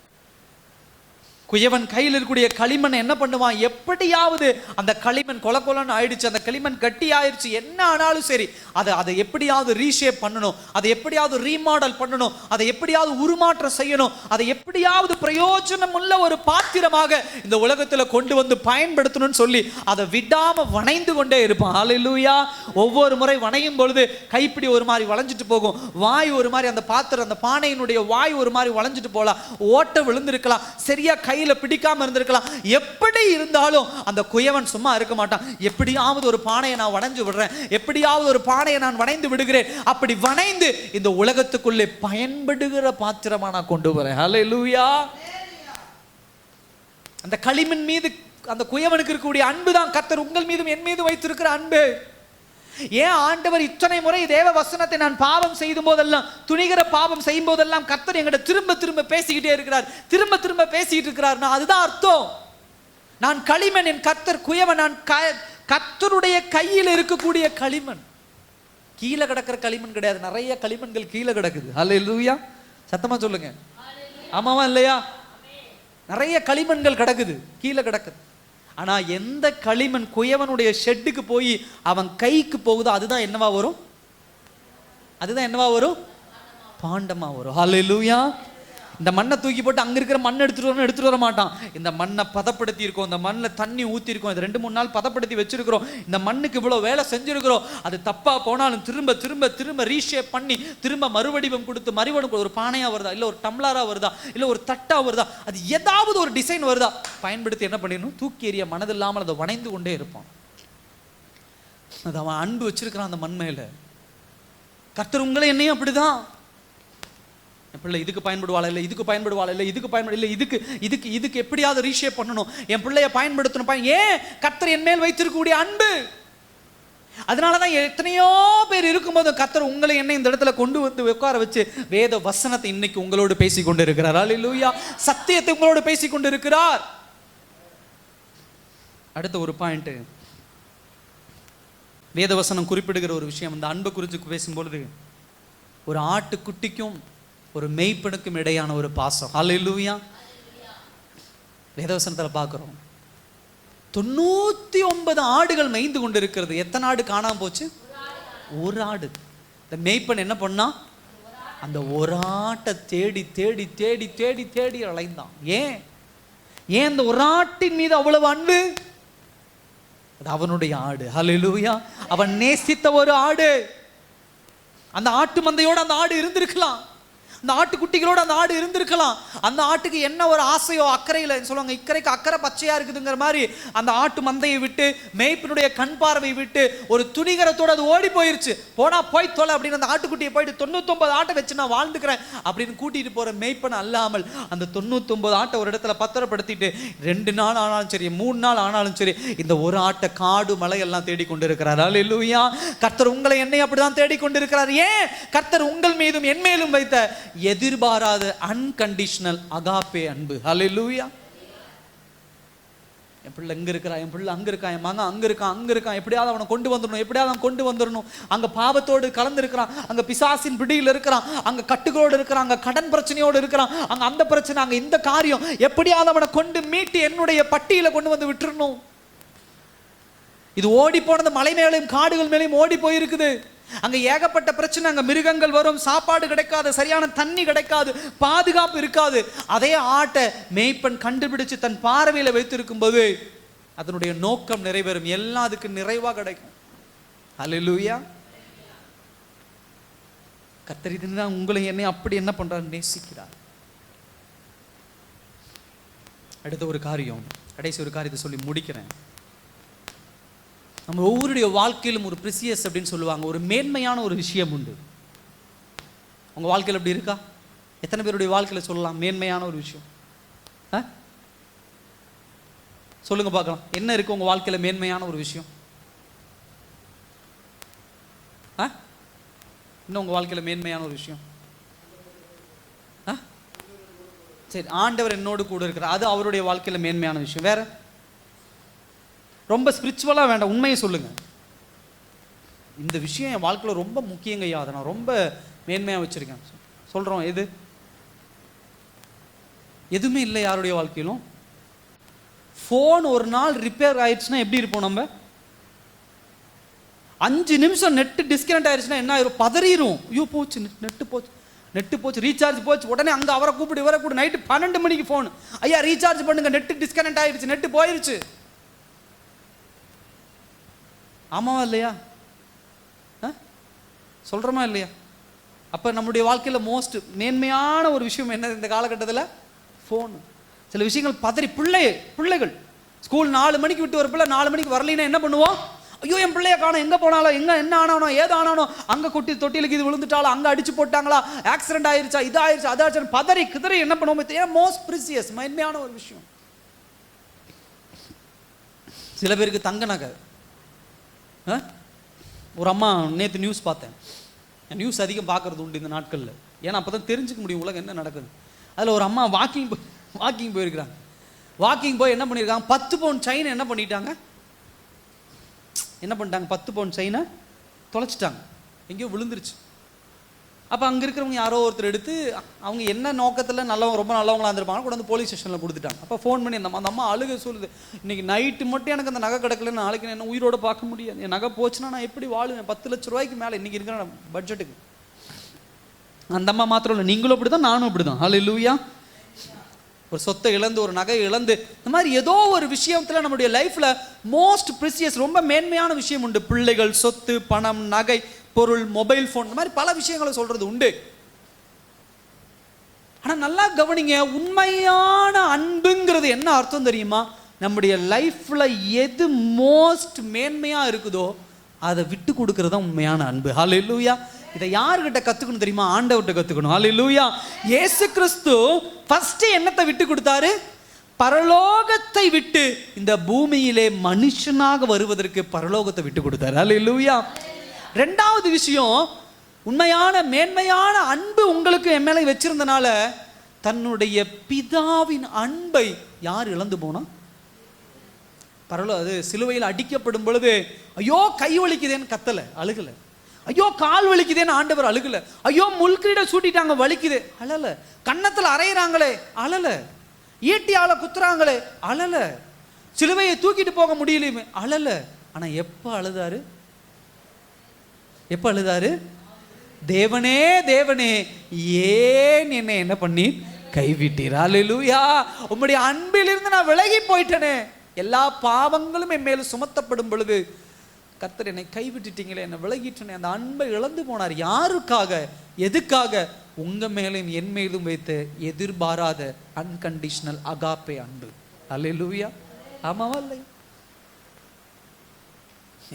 குயவன் கையில் இருக்கக்கூடிய களிமண் என்ன பண்ணுவான்? எப்படியாவது அந்த களிமண் கொல கொலன்னு ஆயிடுச்சு, அந்த களிமண் கட்டி ஆயிடுச்சு, என்ன ஆனாலும் சரி அதை எப்படியாவது ரீஷேப் பண்ணணும், அதை எப்படியாவது ரீமாடல் பண்ணணும், அதை எப்படியாவது உருமாற்றம் செய்யணும், அதை எப்படியாவது பிரயோஜனம் உள்ள ஒரு பாத்திரமாக இந்த உலகத்துல கொண்டு வந்து பயன்படுத்தணும்னு சொல்லி அதை விடாம வணைந்து கொண்டே இருப்பான். ஹல்லேலூயா. ஒவ்வொரு முறை வணையும் பொழுது கைப்பிடி ஒரு மாதிரி வளைஞ்சிட்டு போகும், வாய் ஒரு மாதிரி, அந்த பாத்திரம், அந்த பானையினுடைய வாய் ஒரு மாதிரி வளைஞ்சிட்டு போகலாம், ஓட்ட விழுந்திருக்கலாம், சரியா கையில பிடிக்காம இருந்திருக்கலாம். எப்படி இருந்தாலும் அந்த குயவன் சும்மா இருக்க மாட்டான். எப்படியாவது ஒரு பானையை நான் வளைஞ்சு விடுறேன், எப்படியாவது ஒரு பானையை நான் வணைந்து விடுகிறேன். அப்படி வணைந்து இந்த உலகத்துக்குள்ளே பயன்படுகிற பாத்திரமா நான் கொண்டு வரேன். ஹல்லேலூயா. அந்த களிமண் மீது அந்த குயவனுக்கு இருக்கக்கூடிய அன்பு தான் கர்த்தர் உங்கள் மீதும் என் மீது வைத்திருக்கிற அன்பு. ஏன் ஆண்டவர் இத்தனை முறை தேவ வசனத்தை நான் பாவம் செய்யும் போதெல்லாம், துணிகர பாவம் செய்யும் போதெல்லாம் கர்த்தர் என்கிட்ட திரும்ப திரும்ப பேசிக்கிட்டே இருக்கிறார், திரும்ப திரும்ப பேசிக்கிட்டு இருக்கிறார்னா அதுதான் அர்த்தம். நான் களிமண், என் கர்த்தர் குயவன். நான் கர்த்தருடைய கையில் இருக்கக்கூடிய களிமண். கீழே கிடக்கிற களிமண் கிடையாது, நிறைய களிமண்கள் கீழே கிடக்குது. ஹல்லேலூயா. சத்தமா சொல்லுங்க. ஆமாவா இல்லையா? நிறைய களிமண்கள் கிடக்குது, கீழே கிடக்குது. ஆனா எந்த களிமண் குயவனுடைய ஷெட்டுக்கு போய் அவன் கைக்கு போகுதோ அதுதான் என்னவா வரும்? அதுதான் என்னவா வரும்? பாண்டமா வரும். ஹல்லேலூயா. இந்த மண்ணை தூக்கி போட்டு அங்க இருக்கிற மண் எடுத்துட்டு வர மாட்டான். இந்த மண்ணை பதப்படுத்தி இருக்கோம், இந்த மண்ணில் தண்ணி ஊத்தி இருக்கோம், இது 2-3 நாள் பதப்படுத்தி வச்சிருக்கிறோம், இந்த மண்ணுக்கு இவ்வளவு வேலை செஞ்சிருக்கிறோம். அது தப்பா போனாலும் திரும்ப திரும்ப திரும்ப ரீஷேப் பண்ணி திரும்ப மறுவடிவம் கொடுத்து ஒரு பானையா வருதா, இல்ல ஒரு டம்ளரா வருதா, இல்ல ஒரு தட்டா வருதா, அது ஏதாவது ஒரு டிசைன் வருதா, பயன்படுத்தி என்ன பண்ணிடணும்? தூக்கி எறிய மனதில்லாமல் அதை வணைந்து கொண்டே இருப்பான். அது அவன் அன்பு வச்சிருக்கிறான் அந்த மண் மேல. கர்த்தர் உங்களை என்னையும் அப்படிதான். என் பிள்ளை இதுக்கு பயன்படுவாள் இல்லை, இதுக்கு பயன்படுவாள் இல்லை, இதுக்கு பயன்படு இல்லை, இதுக்கு இதுக்கு இதுக்கு எப்படியாவது ரீஷேப் பண்ணணும், என் பிள்ளைய பயன்படுத்தணும். ஏன்? கர்த்தர் என் மேல் வைத்திருக்கக்கூடிய அன்பு. அதனாலதான் எத்தனையோ பேர் இருக்கும்போது கர்த்தர் உங்களை என்ன இந்த இடத்துல கொண்டு வந்து உட்கார வச்சு வேத வசனத்தை இன்னைக்கு உங்களோடு பேசி கொண்டு இருக்கிறார். அல்லேலூயா. சத்தியத்தை உங்களோடு பேசி கொண்டு இருக்கிறார். அடுத்த ஒரு பாயிண்ட், வேதவசனம் குறிப்பிடுகிற ஒரு விஷயம், இந்த அன்பு குறித்து பேசும்பொழுது ஒரு ஆட்டுக்குட்டிக்கும் ஒரு மேய்ப்பனுக்கும் இடையான ஒரு பாசம். அல்லேலூயா. வேதவசனத்தில் பார்க்கிறோம் 99 ஆடுகள் மேய்ந்து கொண்டு இருக்கிறது. எத்தனை ஆடு காணாம போச்சு? ஒரு ஆடு. இந்த மேய்ப்பன் என்ன பண்ணா? அந்த ஒரு ஆட்டை தேடி தேடி தேடி தேடி தேடி அலைந்தான். ஏன்? ஏன் அந்த ஒரு ஆட்டின் மீது அவ்வளவு அன்பு? அது அவனுடைய ஆடு. ஹல்லேலூயா. அவன் நேசித்த ஒரு ஆடு. அந்த ஆட்டு மந்தையோடு அந்த ஆடு இருந்திருக்கலாம், அந்த ஆட்டுக்குட்டிகளோடு அந்த ஆடு இருந்திருக்கலாம். அந்த ஆட்டுக்கு என்ன ஒரு ஆசையோ, அக்கறையில் சொல்லுவாங்க, இக்கரைக்கு அக்கறை பச்சையா இருக்குதுங்கிற மாதிரி அந்த ஆட்டு மந்தையை விட்டு, மேய்ப்பினுடைய கண் பார்வை விட்டு ஒரு துணிகரத்தோடு அது ஓடி போயிருச்சு. போனா போய் தொலை அப்படின்னு அந்த ஆட்டுக்குட்டியை போயிட்டு 99 ஆட்டை வச்சு நான் வாழ்ந்துக்கிறேன் அப்படின்னு கூட்டிட்டு போற மேய்ப்பன் அல்லாமல் அந்த 99 ஆட்டை ஒரு இடத்துல பத்திரப்படுத்திட்டு 2 நாள் ஆனாலும் சரி, 3 நாள் ஆனாலும் சரி, இந்த ஒரு ஆட்டை காடு மலையெல்லாம் தேடிக்கொண்டிருக்கிறார். அல்லேலூயா. கர்த்தர் உங்களை என்னை அப்படிதான் தேடிக்கொண்டிருக்கிறார். ஏன்? கர்த்தர் உங்கள் மீதும் என் மேலும் வைத்த எதிர்பாராத அன்கண்டிஷனல் அகாப்பே அன்பு. ஹல்லேலூயா. என் பிள்ளை எங்க இருக்கா, என் பிள்ளை அங்க இருக்கா, என் மகன் அங்க இருக்கான், அங்க இருக்கான், எப்படியாவது அவனை கொண்டு வந்துடணும், எப்படியாவது அவன் கொண்டு வந்துடணும். அங்க பாவத்தோடு கலந்து இருக்கிறான், அங்க பிசாசின் பிடியில் இருக்கிறான், அங்க கட்டுகளோடு இருக்கிறான், அங்க கடன் பிரச்சனையோடு இருக்கிறான், அங்க அந்த பிரச்சனை, அங்க இந்த காரியம், எப்படியாவது அவனை கொண்டு மீட்டு என்னுடைய பட்டியல கொண்டு வந்து விட்டுறணும். இது ஓடி போனது மலை மேலையும் காடுகள் மேலையும் ஓடி போயிருக்குது. அங்க ஏகப்பட்ட பிரச்சனை, அங்க மிருகங்கள் வரும், சாப்பாடு கிடைக்காது, சரியான தண்ணி கிடைக்காது, பாதுகாப்பு இருக்காது. அதே ஆட்டை மேய்ப்பன் கண்டுபிடிச்சு தன் பார்வையில வைத்திருக்கும் போது அதனுடைய நோக்கம் நிறைவேறும், எல்லாம் அதுக்கு நிறைவா கிடைக்கும். அல்லேலூயா. கர்த்தர் இதுதான் உங்களை என்னை அப்படி என்ன பண்றாரு, நேசிக்கிறார். அடுத்த ஒரு காரியம், கடைசி ஒரு காரியத்தை சொல்லி முடிக்கிறேன். நம்ம ஒவ்வொருடைய வாழ்க்கையிலும் ஒரு ப்ரிசியஸ் அப்படின்னு சொல்லுவாங்க, ஒரு மேன்மையான ஒரு விஷயம் உண்டு. உங்கள் வாழ்க்கையில் அப்படி இருக்கா? எத்தனை பேருடைய வாழ்க்கையில் சொல்லலாம் மேன்மையான ஒரு விஷயம்? சொல்லுங்க பார்க்கலாம். என்ன இருக்கு உங்கள் வாழ்க்கையில் மேன்மையான ஒரு விஷயம்? இன்னும் உங்கள் வாழ்க்கையில் மேன்மையான ஒரு விஷயம்? சரி, ஆண்டவர் என்னோடு கூட இருக்கிறார், அது அவருடைய வாழ்க்கையில் மேன்மையான விஷயம். வேற? ரொம்ப ஸ்பிரிச்சுவலாக வேண்டாம், உண்மையை சொல்லுங்க. இந்த விஷயம் என் வாழ்க்கையில் ரொம்ப முக்கியங்கய்யா, அதை நான் ரொம்ப மேன்மையாக வச்சுருக்கேன் சொல்கிறோம். எதுவுமே இல்லை யாருடைய வாழ்க்கையிலும். ஃபோன் ஒரு நாள் ரிப்பேர் ஆயிடுச்சுன்னா எப்படி இருப்போம் நம்ம? 5 நிமிஷம் நெட்டு டிஸ்கனெக்ட் ஆயிடுச்சுன்னா என்ன ஆயிரும்? பதறிடும். ஐயோ போச்சு, நெட்டு போச்சு, ரீசார்ஜ் போச்சு. உடனே அங்கே அவரை கூப்பிட்டு இவரை கூப்பிட்டு நைட்டு 12 மணிக்கு ஃபோன், ஐயா ரீசார்ஜ் பண்ணுங்க, நெட்டு டிஸ்கனெக்ட் ஆயிடுச்சு, நெட்டு போயிடுச்சு. ஆமாவா இல்லையா? சொல்கிறோமா இல்லையா? அப்போ நம்முடைய வாழ்க்கையில் மோஸ்ட் மேன்மையான ஒரு விஷயம் என்ன இந்த காலகட்டத்தில்? ஃபோனு. சில விஷயங்கள் பதறி, பிள்ளைகள் ஸ்கூல் 4 மணிக்கு விட்டு ஒரு பிள்ளை 4 மணிக்கு வரலைன்னா என்ன பண்ணுவோம்? ஐயோ என் பிள்ளைய காணோம், எங்கே போனாலும், என்ன ஆனானோ, ஏதோ ஆனானோ, அங்கே தொட்டிலுக்கு இது விழுந்துட்டாலும், அங்கே அடிச்சு போட்டாங்களா, ஆக்சிடென்ட் ஆயிடுச்சா, இதாயிருச்சா, அதாச்சு, பதறி கிதறி என்ன பண்ணுவோம்? மோஸ்ட் ப்ரிசியஸ் மேன்மையான ஒரு விஷயம். சில பேருக்கு தங்க நகை. ஒரு அம்மா நேற்று நியூஸ் பார்த்தேன். நியூஸ் அதிகம் பார்க்கறது உண்டு இந்த நாட்களில், ஏன்னா அப்போ தான் தெரிஞ்சுக்க முடியும் உலகம் என்ன நடக்குது. அதில் ஒரு அம்மா வாக்கிங் போயிருக்கிறாங்க. வாக்கிங் போய் என்ன பண்ணியிருக்காங்க, 10 பவுன் செயினை என்ன பண்ணிட்டாங்க, 10 பவுன் செயினை தொலைச்சிட்டாங்க, எங்கேயோ விழுந்துருச்சு. அப்போ அங்கே இருக்கிறவங்க யாரோ ஒருத்தர் எடுத்து, அவங்க என்ன நோக்கத்தில் ரொம்ப நல்லவங்களா இருந்திருப்பாங்க, கூட வந்து போலீஸ் ஸ்டேஷனில் கொடுத்துட்டாங்க. அப்போ ஃபோன் பண்ணி அந்த அம்மா அழுக சொல்லுது, இன்னைக்கு நைட்டு மட்டும் எனக்கு அந்த நகை கிடைக்கல, நாளைக்கு என்ன உயிரோடு பார்க்க முடியாது, என் நகை போச்சுன்னா நான் எப்படி வாழுவேன், 10 லட்ச ரூபாய்க்கு மேலே இன்றைக்கி இருக்கிற பட்ஜெட்டுக்கு. அந்த அம்மா மாத்திரம் இல்லை, நீங்களும் அப்படி தான், நானும் அப்படி தான். அல்லேலூயா. ஒரு சொத்தை இழந்து, ஒரு நகை இழந்து, இந்த மாதிரி ஏதோ ஒரு விஷயத்தில் நம்மளுடைய லைஃப்பில் மோஸ்ட் ப்ரிசியஸ் ரொம்ப மேன்மையான விஷயம் உண்டு. பிள்ளைகள், சொத்து, பணம், நகை, பொருள், மொபைல் ஃபோன், இந்த மாதிரி பல விஷயங்களை சொல்றது உண்டு. ஆனால் நல்லா கவனிங்க, உண்மையான அன்புங்கிறது என்ன அர்த்தம் தெரியுமா? நம்முடைய லைஃப்பில் எது மோஸ்ட் மேன்மையாக இருக்குதோ அதை விட்டு கொடுக்கறது தான் உண்மையான அன்பு. ஹல்லேலூயா. இதை யாருக்கிட்ட கத்துக்கணும் தெரியுமா? ஆண்டவர்கிட்ட கத்துக்கணும். அல்லேலூயா. இயேசு கிறிஸ்து ஃபர்ஸ்ட் என்னத்தை விட்டு கொடுத்தாரு? பரலோகத்தை விட்டு இந்த பூமியிலே மனுஷனாக வருவதற்கு பரலோகத்தை விட்டு கொடுத்தாரு. அல்லேலூயா. ரெண்டாவது விஷயம், உண்மையான மேன்மையான அன்பு உங்களுக்கு என் மேலே வச்சிருந்தனால தன்னுடைய பிதாவின் அன்பை யார் இழந்து போனா? அது சிலுவையில் அடிக்கப்படும் பொழுது ஐயோ கை வலிக்குதேன்னு கத்தல, அழுகல. ஐயோ கால் வலிக்குதேன்னு ஆண்டவர் அழுகல. ஐயோ முள்கிரீட சூட்டிட்டாங்க வலிக்குது, அழல. கன்னத்தில் அரைகிறாங்களே, அழல. ஈட்டியால குத்துறாங்களே, அழல. சிலுவையை தூக்கிட்டு போக முடியலையுமே, அழல. ஆனா எப்ப அழுதாரு? எப்ப அழுதாரு? தேவனே தேவனே ஏன் என்னை என்ன பண்ணி கைவிட்டீர்? அல்லேலூயா. உம்முடைய அன்பிலிருந்து நான் விலகி போயிட்டேனே, எல்லா பாவங்களும் என் மேல சுமத்தப்படும் பொழுது கர்த்தர் என்னை கைவிட்டுட்டீங்களே, என்னை விலகிட்டேனே. அந்த அன்பை இழந்து போனார். யாருக்காக? எதுக்காக? உங்க மேலும் என் மேலும் வைத்த எதிர்பாராத அன்கண்டிஷனல் அகாப்பே அன்பு. அல்லேலூயா. ஆமாவா இல்லை?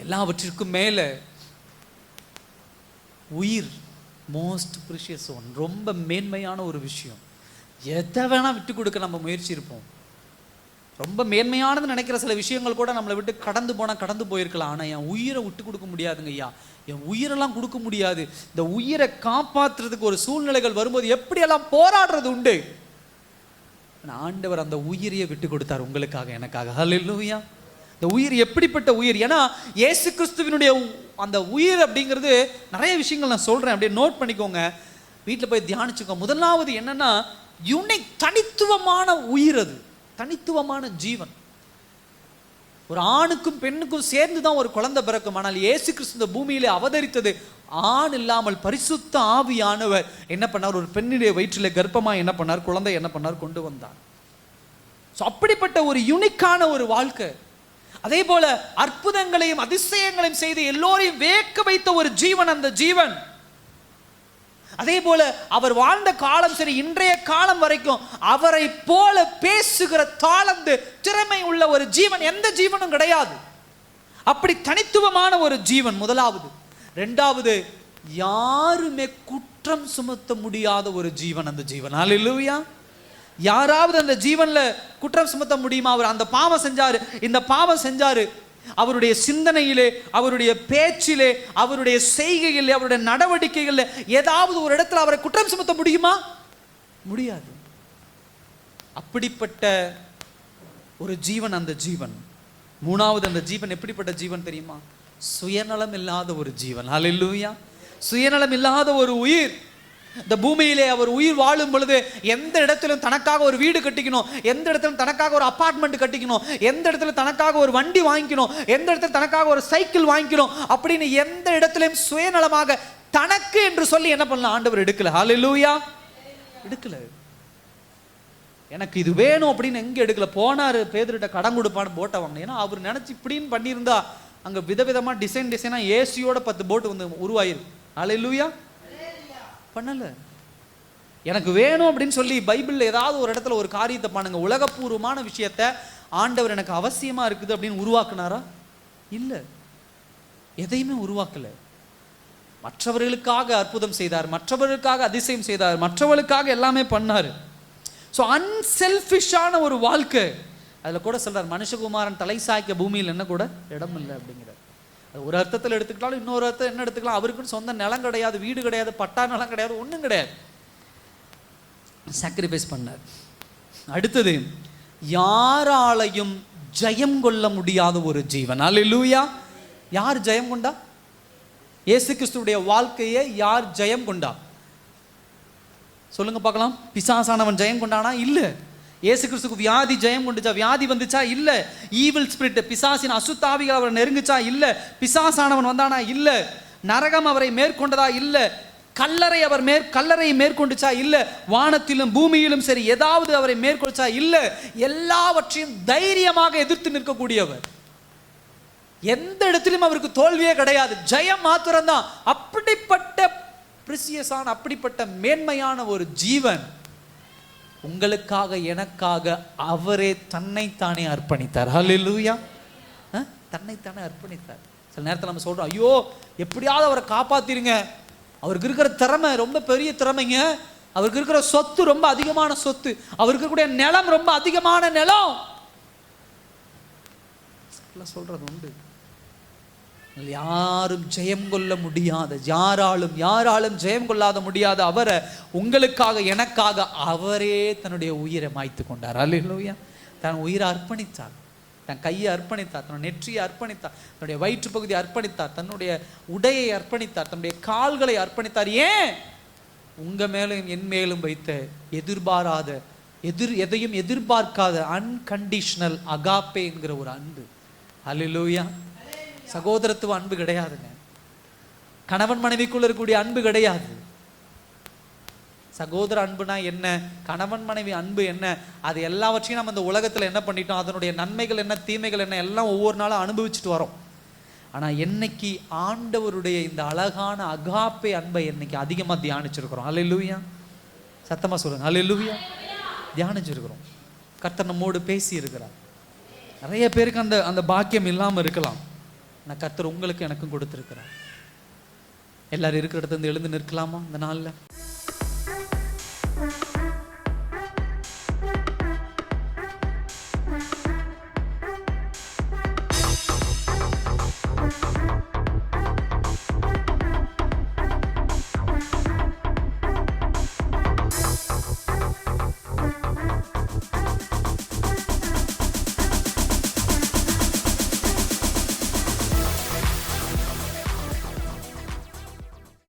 எல்லாவற்றிற்கும் மேல உயிர், மோஸ்ட் ப்ரிஷியஸ் ஒன், ரொம்ப மேன்மையான ஒரு விஷயம். எதை வேணா விட்டு கொடுக்க நம்ம முயற்சி இருப்போம். ரொம்ப மேன்மையானது நினைக்கிற சில விஷயங்கள் கூட நம்மளை விட்டு கடந்து போனால் கடந்து போயிருக்கலாம். ஆனால் என் உயிரை விட்டு கொடுக்க முடியாதுங்க ஐயா, என் உயிரெல்லாம் கொடுக்க முடியாது. இந்த உயிரை காப்பாற்றுறதுக்கு ஒரு சூழ்நிலைகள் வரும்போது எப்படியெல்லாம் போராடுறது உண்டு. ஆண்டவர் அந்த உயிரையே விட்டு கொடுத்தார் உங்களுக்காக, எனக்காக. ஹல்லேலூயா. இந்த உயிர் எப்படிப்பட்ட உயிர்? ஏன்னா இயேசு கிறிஸ்துவினுடைய அந்த உயிர் அப்படிங்கிறது நிறைய விஷயங்கள் நான் சொல்றேன், அப்படியே நோட் பண்ணிக்கோங்க, வீட்டில் போய் தியானிச்சுக்கோங்க. முதலாவது என்னன்னா, யூனிக், தனித்துவமான உயிர். அது தனித்துவமான ஜீவன். ஒரு ஆணுக்கும் பெண்ணுக்கும் சேர்ந்து தான் ஒரு குழந்தை பிறக்கும். ஆனால் இயேசு கிறிஸ்து இந்த பூமியிலே அவதரித்தது ஆண் இல்லாமல் பரிசுத்த ஆவியானவர் என்ன பண்ணார்? ஒரு பெண்ணுடைய வயிற்றிலே கர்ப்பமா என்ன பண்ணார்? குழந்தை என்ன பண்ணார்? கொண்டு வந்தார். அப்படிப்பட்ட ஒரு யூனிக்கான ஒரு வாழ்க்கை. அதே போல அற்புதங்களையும் அதிசயங்களையும் செய்து எல்லோரையும் வேக்க வைத்த ஒரு ஜீவன் அந்த ஜீவன். அதே போல அவர் வாழ்ந்த காலம் சரி, இன்றைய காலம் வரைக்கும் அவரை போல பேசுகிற தாளந்து திறமை உள்ள ஒரு ஜீவன் எந்த ஜீவனும் கிடையாது. அப்படி தனித்துவமான ஒரு ஜீவன் முதலாவது. இரண்டாவது, யாருமே குற்றம் சுமத்த முடியாத ஒரு ஜீவன் அந்த ஜீவன். அல்லேலூயா. யாராவது அந்த ஜீவன்ல குற்றம் சுமத்த முடியுமா? அவர் அந்த பாவம் செஞ்சாரு, இந்த பாவம் செஞ்சாரு. அவருடைய சிந்தனையிலே, அவருடைய பேச்சிலே, அவருடைய செய்கையிலே, அவருடைய நடவடிக்கைகளில் ஏதாவது ஒரு இடத்துல அவரை குற்றம் சுமத்த முடியுமா? முடியாது. அப்படிப்பட்ட ஒரு ஜீவன் அந்த ஜீவன். மூணாவது, அந்த ஜீவன் எப்படிப்பட்ட ஜீவன் தெரியுமா? சுயநலம் இல்லாத ஒரு ஜீவன். அல்லேலூயா. சுயநலம் இல்லாத ஒரு உயிர். இந்த பூமியிலே அவர் உயிர் வாழும் பொழுது எந்த இடத்திலும் தனக்காக ஒரு வீடு கட்டிக்கணும், எந்த இடத்திலும் தனக்காக ஒரு அபார்ட்மெண்ட் கட்டிக்கணும், எந்த இடத்துல தனக்காக ஒரு வண்டி வாங்கிக்கணும், எந்த இடத்துல தனக்காக ஒரு சைக்கிள் வாங்கிக்கணும் அப்படின்னு எந்த இடத்திலும் சுயநலமாக தனக்கு என்று சொல்லி என்ன பண்ணலாம்? ஆண்டவர் எடுக்கல. ஹல்லேலூயா. எடுக்கல. எனக்கு இது வேணும் அப்படின்னு எங்க எடுக்கல. போனாரு பேதுருட்ட கடன் கொடுப்பான்னு போட்டை வாங்க. ஏன்னா அவர் நினைச்சு இப்படின்னு பண்ணியிருந்தா அங்க விதவிதமா டிசைனா ஏசியோட 10 போட்டு வந்து உருவாயிருக்கு. ஹல்லேலூயா. பண்ணல. எனக்கு வேணும் அப்படின்னு சொல்லி பைபிள்ல ஏதாவது ஒரு இடத்துல ஒரு காரியத்தை பண்ணுங்க, உலகப்பூர்வமான விஷயத்தை ஆண்டவர் எனக்கு அவசியமா இருக்குது அப்படின்னு உருவாக்குனாரா? இல்ல. எதையுமே உருவாக்கல. மற்றவர்களுக்காக அற்புதம் செய்தார், மற்றவர்களுக்காக அதிசயம் செய்தார், மற்றவர்களுக்காக எல்லாமே பண்ணாரு. ஸோ அன்செல்ஃபிஷான ஒரு வாழ்க்கை. அதில் கூட சொல்றார், மனுஷகுமாரன் தலை சாய்க்க பூமியில் என்ன கூட இடம் இல்லை அப்படிங்கிற. ஒரு அர்த்தத்தில் எடுத்துக்கலாம், இன்னொரு அர்த்தம் என்ன எடுத்துக்கலாம், அவருக்குன்னு சொந்த நிலம் கிடையாது, வீடு கிடையாது, பட்டா நிலம் கிடையாது, ஒன்றும் கிடையாது. சாக்ரிஃபைஸ் பண்ணார். அடுத்தது, யாராலையும் ஜெயம் கொள்ள முடியாத ஒரு ஜீவன். அல்லேலூயா. யார் ஜெயம் கொண்டா? இயேசு கிறிஸ்துவுடைய வாழ்க்கையை யார் ஜெயம் கொண்டா? சொல்லுங்க பார்க்கலாம். பிசாசானவன் ஜெயம் கொண்டானா? இல்ல. இயேசு கிறிஸ்துக்கு வியாதி ஜெயம் கொண்டுச்சா? வியாதி வந்துச்சா? இல்ல. ஈவில் ஸ்பிரிட், பிசாசின் அசுத்தாவிகள் அவரை நெருங்குச்சா? இல்ல. பிசாசானவன் வந்தானா? இல்ல. நரகம் அவரை மேற்கொண்டதா? இல்ல. கல்லறையை மேற்கொண்டுச்சா? இல்ல. வானத்திலும் பூமியிலும் சரி ஏதாவது அவரை மேற்கொண்டுச்சா? இல்ல. எல்லாவற்றையும் தைரியமாக எதிர்த்து நிற்கக்கூடியவர். எந்த இடத்திலும் அவருக்கு தோல்வியே கிடையாது, ஜெயம் மாத்திரம்தான். அப்படிப்பட்ட பிரிசியஸான, அப்படிப்பட்ட மேன்மையான ஒரு ஜீவன் உங்களுக்காக எனக்காக அவரே தன்னைத்தானே அர்ப்பணித்தார். ஹல்லேலூயா. தன்னைத்தானே அர்ப்பணித்தார். சில நேரத்தில் நம்ம சொல்றோம், ஐயோ எப்படியாவது அவரை காப்பாத்திருங்க, அவருக்கு இருக்கிற திறமை ரொம்ப பெரிய திறமைங்க. அவருக்கு இருக்கிற சொத்து ரொம்ப அதிகமான சொத்து. அவருக்கு இருக்கக்கூடிய நிலம் ரொம்ப அதிகமான நிலம். சொல்றது உண்டு. யாரும் ஜெயம் கொள்ள முடியாத, யாராலும் ஜெயம் கொள்ளாத முடியாத அவரை உங்களுக்காக எனக்காக அவரே தன்னுடைய உயிரை மாய்த்து கொண்டார். அல்லேலூயா. தன் உயிரை அர்ப்பணித்தார், தன் கையை அர்ப்பணித்தார், தன்னுடைய நெற்றியை அர்ப்பணித்தார், தன்னுடைய வயிற்று பகுதியை அர்ப்பணித்தார், தன்னுடைய உடையை அர்ப்பணித்தார், தன்னுடைய கால்களை அர்ப்பணித்தார். ஏன்? உங்க மேலும் என் மேலும் வைத்த எதிர்பாராத, எதையும் எதிர்பார்க்காத அன்கண்டிஷனல் அகாப்பே என்கிற ஒரு அன்பு. அல்லேலூயா. சகோதரத்துவ அன்பு கிடையாதுங்க. கணவன் மனைவிக்குள்ள இருக்கக்கூடிய அன்பு கிடையாது. சகோதர அன்புனா என்ன, கணவன் மனைவி அன்பு என்ன, அது எல்லாவற்றையும் நம்ம இந்த உலகத்துல என்ன பண்ணிட்டோம், அதனுடைய நன்மைகள் என்ன தீமைகள் என்ன எல்லாம் ஒவ்வொரு நாளும் அனுபவிச்சுட்டு வரோம். ஆனா என்னைக்கு ஆண்டவருடைய இந்த அழகான அகாப்பே அன்பை என்னைக்கு அதிகமா தியானிச்சிருக்கிறோம். அல்லேலூயா. சத்தமா சொல்லுங்க அல்லேலூயா. தியானிச்சிருக்கிறோம். கர்த்தர் நம்மோடு பேசி இருக்கிறார். நிறைய பேருக்கு அந்த பாக்கியம் இல்லாம இருக்கலாம். நான் கர்த்தர் உங்களுக்கு எனக்கும் கொடுத்திருக்கிறார். எல்லாரும் இருக்கிற இடத்துல இருந்து எழுந்து நிற்கலாமா இந்த நாள்ல?